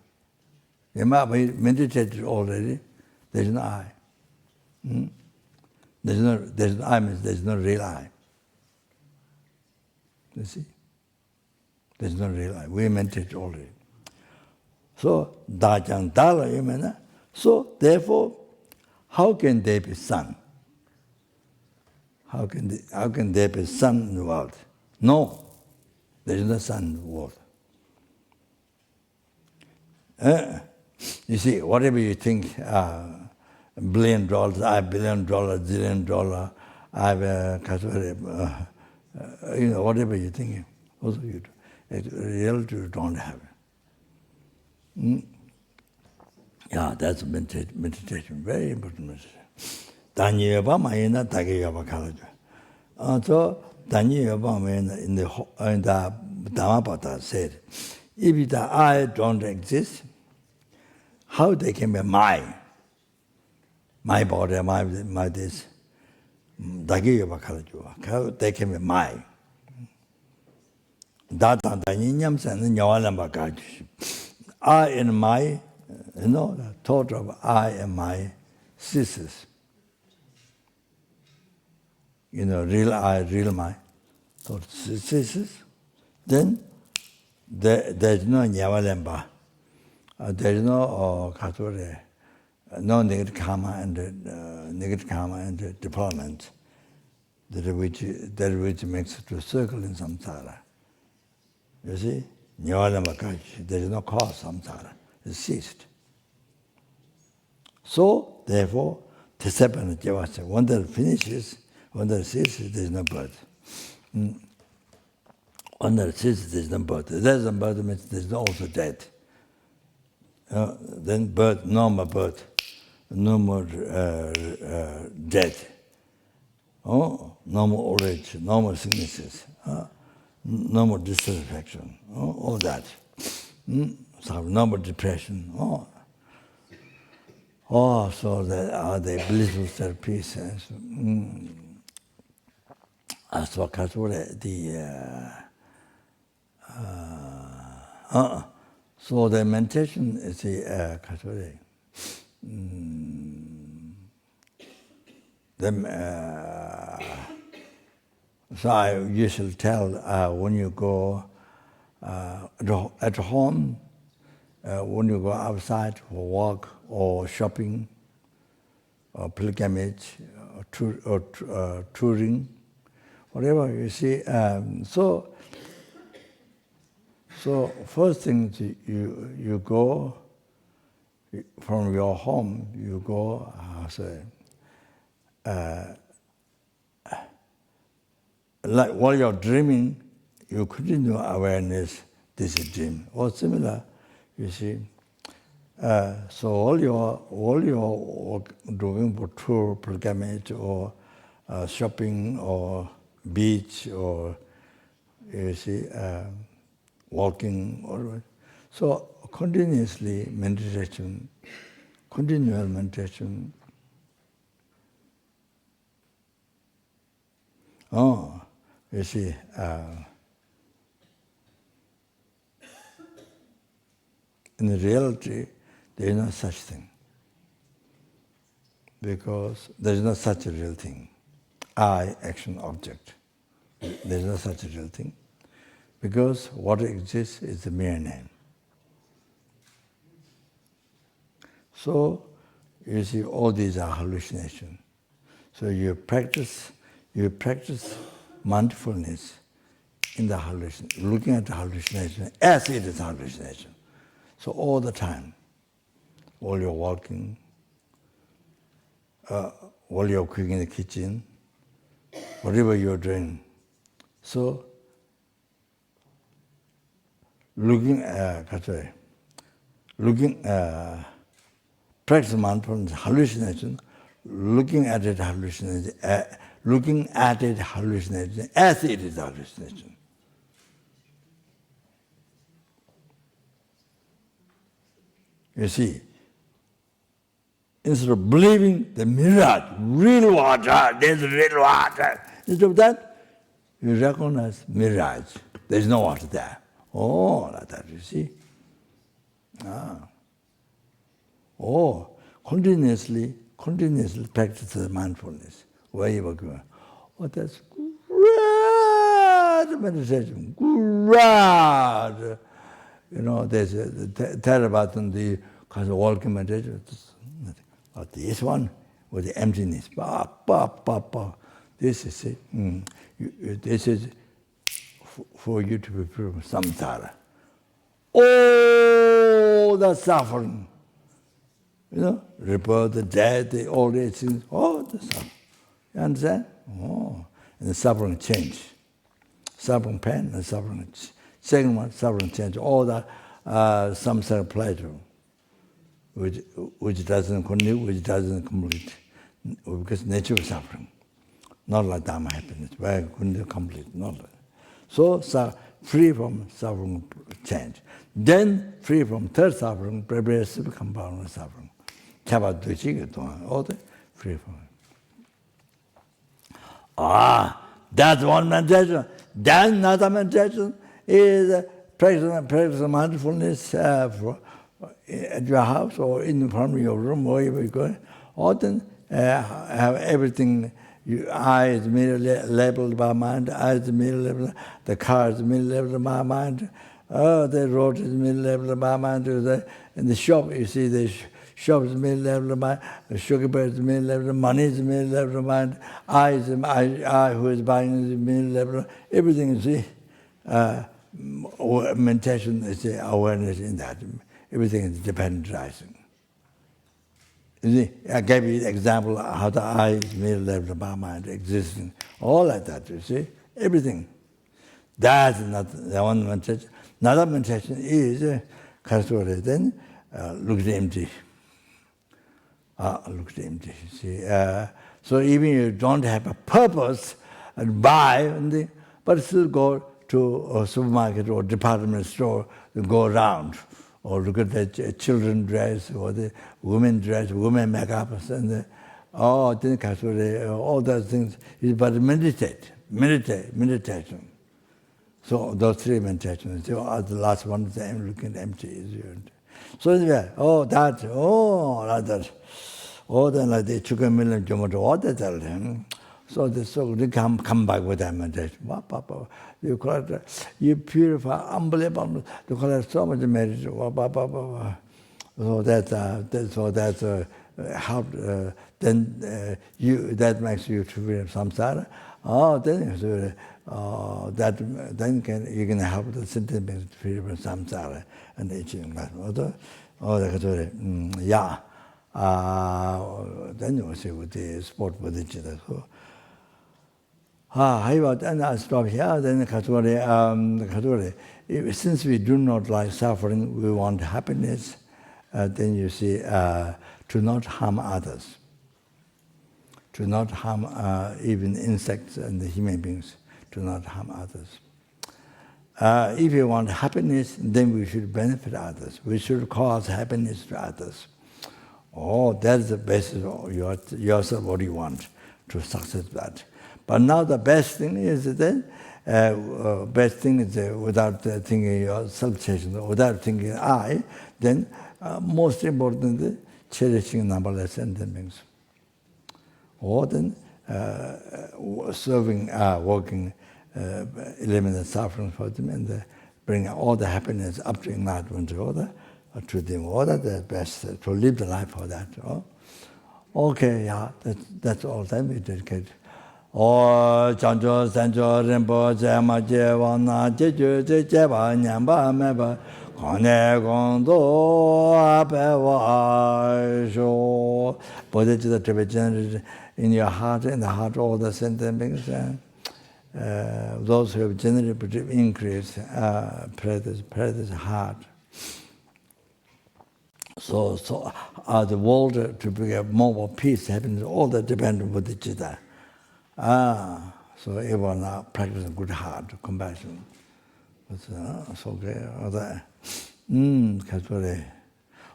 You might be meditated already, there's no I. There's no I means there's no real I. You see? There's no real I. We meditated already. So, dajang dala yamena. So, therefore, how can there be sun? How can there be sun in the world? No, there is no sun in the world. You see, whatever you think, $1 billion, $1 billion, $1 zillion, I have whatever you think, also you do. In reality, you don't have it. Yeah, that's meditation, very important meditation. Danyeva mayena dageyeva kalaja. So Danyeva mayena in the Dhammapada said, if the I don't exist, how they can be my body, my this, dageyeva kalaja. How they can be my. Data danyinyam san nyawalamba kaji. I and my, the thought of I and my ceases. Real I, real my, thought ceases. Then there's no nyavalemba. There's no no negative karma and deployment that which makes it to circle in samsara. You see? There is no cause, samsara. It ceased. So, therefore, Tisapana Javasa, when that finishes, when that ceases, there is no birth. When that ceases, there is no birth. There is no birth means there is also death. then birth, no more death, no more old age, no more sicknesses, no more dissatisfaction, all that. So no more depression. So the blissful state of peace. So so the meditation is the so I usually tell when you go at home, when you go outside for walk or shopping, or pilgrimage, or touring, whatever you see. So first thing you go from your home. You go like while you're dreaming, you continue awareness. This is dream or similar. You see. So all your doing for tour, pilgrimage, or shopping, or beach, or you see, walking, or so continuously meditation, continual meditation. You see. In reality, there is no such thing, because there is no such a real thing. I, action, object. There is no such a real thing, because what exists is the mere name. So, you see, all these are hallucinations. So you practice mindfulness in the hallucination, looking at the hallucination as it is hallucination. So all the time, while you're walking, while you're cooking in the kitchen, whatever you're doing. So practice mindfulness, hallucination, looking at it hallucination as it is hallucination. You see, instead of believing the mirage, real water, there's real water, instead of that, you recognize mirage. There's no water there. Like that, you see. Continuously practice the mindfulness. Where you were going. That's great meditation, great. There's a Theravada, the kind of walking meditation. But this one, with the emptiness, this is it. This is for you to be pure samsara. All the suffering, rebirth, the death, all these things, all the suffering. You understand? And the suffering change. Suffering pain and suffering change. Second one, suffering change. All the samsara pleasure, which doesn't continue, which doesn't complete, because nature is suffering. Not like dharma happiness, where it couldn't complete, not like. So free from suffering change. Then free from third suffering, progressive compound suffering. All the free from it. That's one meditation. Then another meditation is practice mindfulness at your house or in front of your room, wherever you go. Often have everything. I is merely labeled by mind. I is merely labeled. The car is merely labeled by mind. The road is merely labeled by mind. In the shop, you see the shop is merely labeled by mind. The sugar bear is merely labeled by mind. Money is merely labeled by mind. I who is buying is merely labeled. Everything you see. Meditation is awareness in that. Everything is dependent rising. You see, I gave you the example of how the I is merely labeled by mind, existing, all like that, you see, everything. That's not the one meditation. Another meditation is then looks empty. Looks empty. See, so even you don't have a purpose and buy, but still go to a supermarket or department store, go around, or look at the children dress or the women dress, women makeup, and all those things is but meditation. So those three meditations. So the last one is looking empty. So anyway, that. Then like they took a million to tell him. So they come back with that meditation. You call it, you purify, unbelievable. You call it so much meditation. So that's help. Then that makes you to feel samsara. Then you can help the sentient beings to feel samsara and achieving that. Yeah. Then you see with the sport with each other. Then I stop here. Then since we do not like suffering, we want happiness. Then you see, to not harm others, to not harm even insects and the human beings, to not harm others. If you want happiness, then we should benefit others. We should cause happiness to others. That's the basis of yourself, what you want to success that. But now the best thing is without thinking your self-cherishing, without thinking I, then most importantly, cherishing numberless sentient beings. Or then serving, working, eliminate suffering for them and bring all the happiness up to enlightenment to them. That's the best, to live the life for that. Okay, yeah, that's all. Then we dedicate. Chancho, Sancho, Rinpoche, Maje, Wana, Jeju, Jeba, Nyamba, Meba, Kone, Gondo, Apewa, Sho. Bodhicitta to be generated in your heart, in the heart of all the sentient beings. Those who have generated increase, practice heart. So the world to bring more peace, happiness, all that depends on bodhicitta. So everyone now practice good heart, compassion. So okay,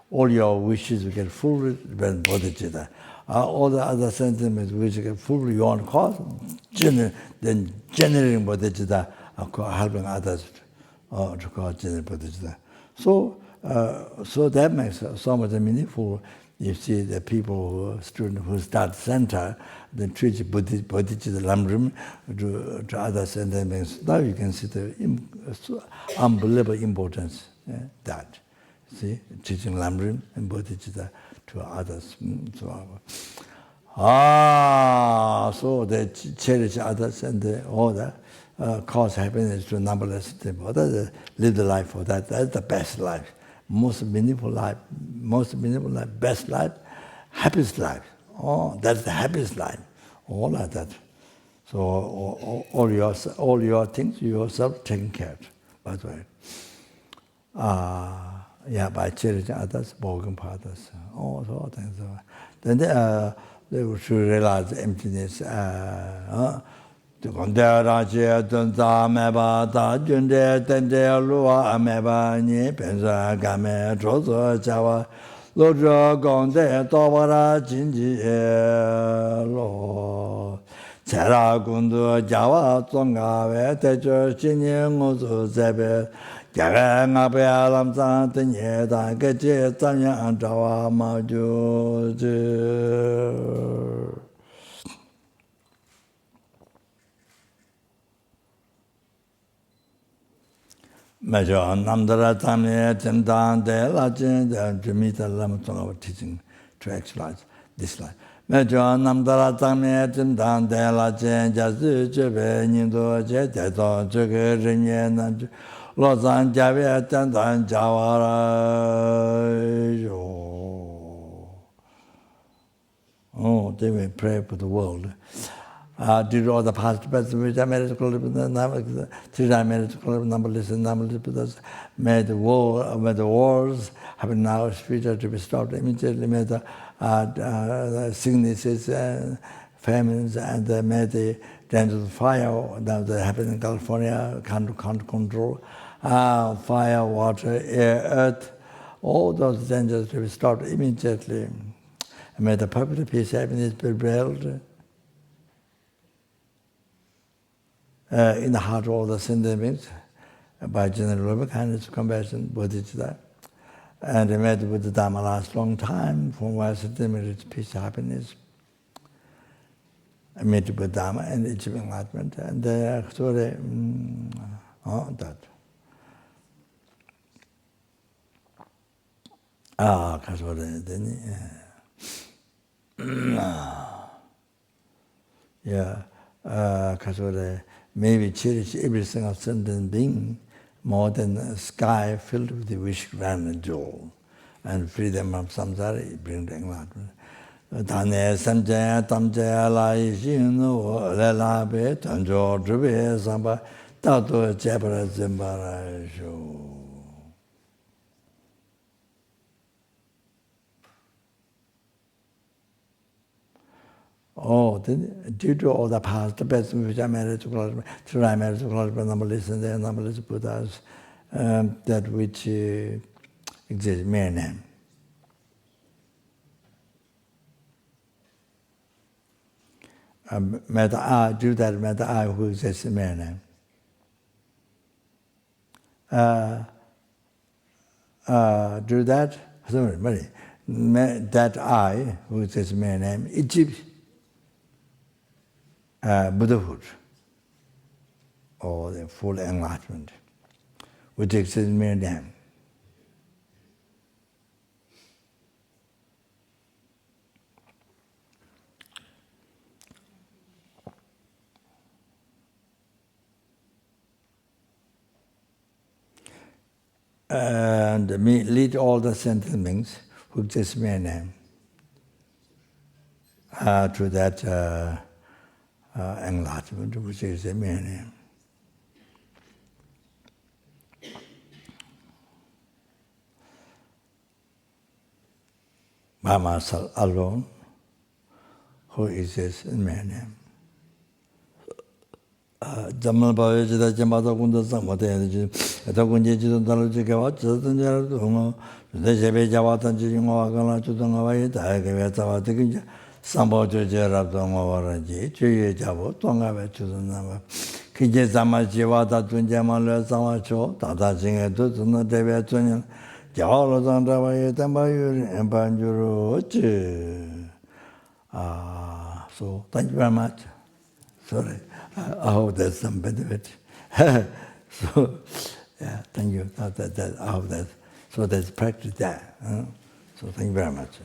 all your wishes will get fully when bodhicitta. All the other sentiments which get fully you want cause, then generating bodhicitta, helping others to cause generating bodhicitta. So that makes so much meaningful. You see the people, students who start center, then teach bodhicitta lamrim to other sentient beings. Now you can see the unbelievable importance that. See, teaching lamrim and bodhicitta to others. So they cherish others and all that. Cause happiness to numberless people. Live the life for that. That's the best life. Most meaningful life, best life, happiest life. That's the happiest life. All like that. So all your things, yourself taken care of. By the way. By cherishing others, working for others. All things. Then they should realize emptiness. Raja Dunza Meba Da Junde Tende Lua Meba Ni Pensa Game Trozo Java Lojo Gonde Tawara Jinji Lo Chera Gundu Java Zonga Tejo Chini Nguzu Zebe Jaga Ngabe Alam San Tenye Da Geje Zanya Jawa Maju Measure Namdara Tamne Tendan de Lajin to meet the limit of our teaching to actualize this life. Measure Namdara Tamne Tendan de Lajin Jazu Jebe Nindo Jeto Jugger Rinyan Lozan Javier Tendan Jawara. They will pray for the world. due to all the past births, which are married to 3 times married to numberless and numberless, may the wars have now spiritual to be stopped immediately, may the sicknesses, famines, and may the dangers of fire that happen in California can't control, fire, water, air, earth, all those dangers to be stopped immediately. And may the perfect peace, happiness be built in the heart of all the sentient beings by general love, kindness, compassion, bodhicitta. And may the Buddha Dharma last long time, from wise sentient peace, happiness. And may the Buddha Dharma and achieve enlightenment. And so that. Maybe cherish every single sentient being more than a sky filled with the wish, grand and joy, and freedom from samsara, bring the enlightenment. Tane samjaya tamjaya la yishinu le la be tanjo drube samba tato jabara zimbara shu. Due to all the past, the best which I married to close, through I married to close, but numberless and there numberless Buddhas, that which exists, mere name. May the I do that, may the I who exists in mere name. Do that, sorry, that I who exists in mere name, Egypt. Buddhahood, or the full enlightenment, which exists in mere name. And lead all the sentient beings who exist in mere name to that enlightenment, which is a mere name. By myself alone, who exists in mere name. Jamal Bhavajita Jamata Kunda Samate, Atakunji Jitalajigawa, Jatanjara, the Jebe Javatan Jingo, Chutanga, Tagava, Tikinja. Sambo Jera Dongoraji, Chuye Jabo, Tonga Chuzanama, Kije Zamajiwata Tunjamala Samacho, Tata Jinga Tutuna Deve Tunian, Jawala Zandava Tambayuri, and Banjuru. So, thank you very much. Sorry, I hope there's some benefit. So, yeah, thank you. I hope that. So, there's practice there. So, thank you very much.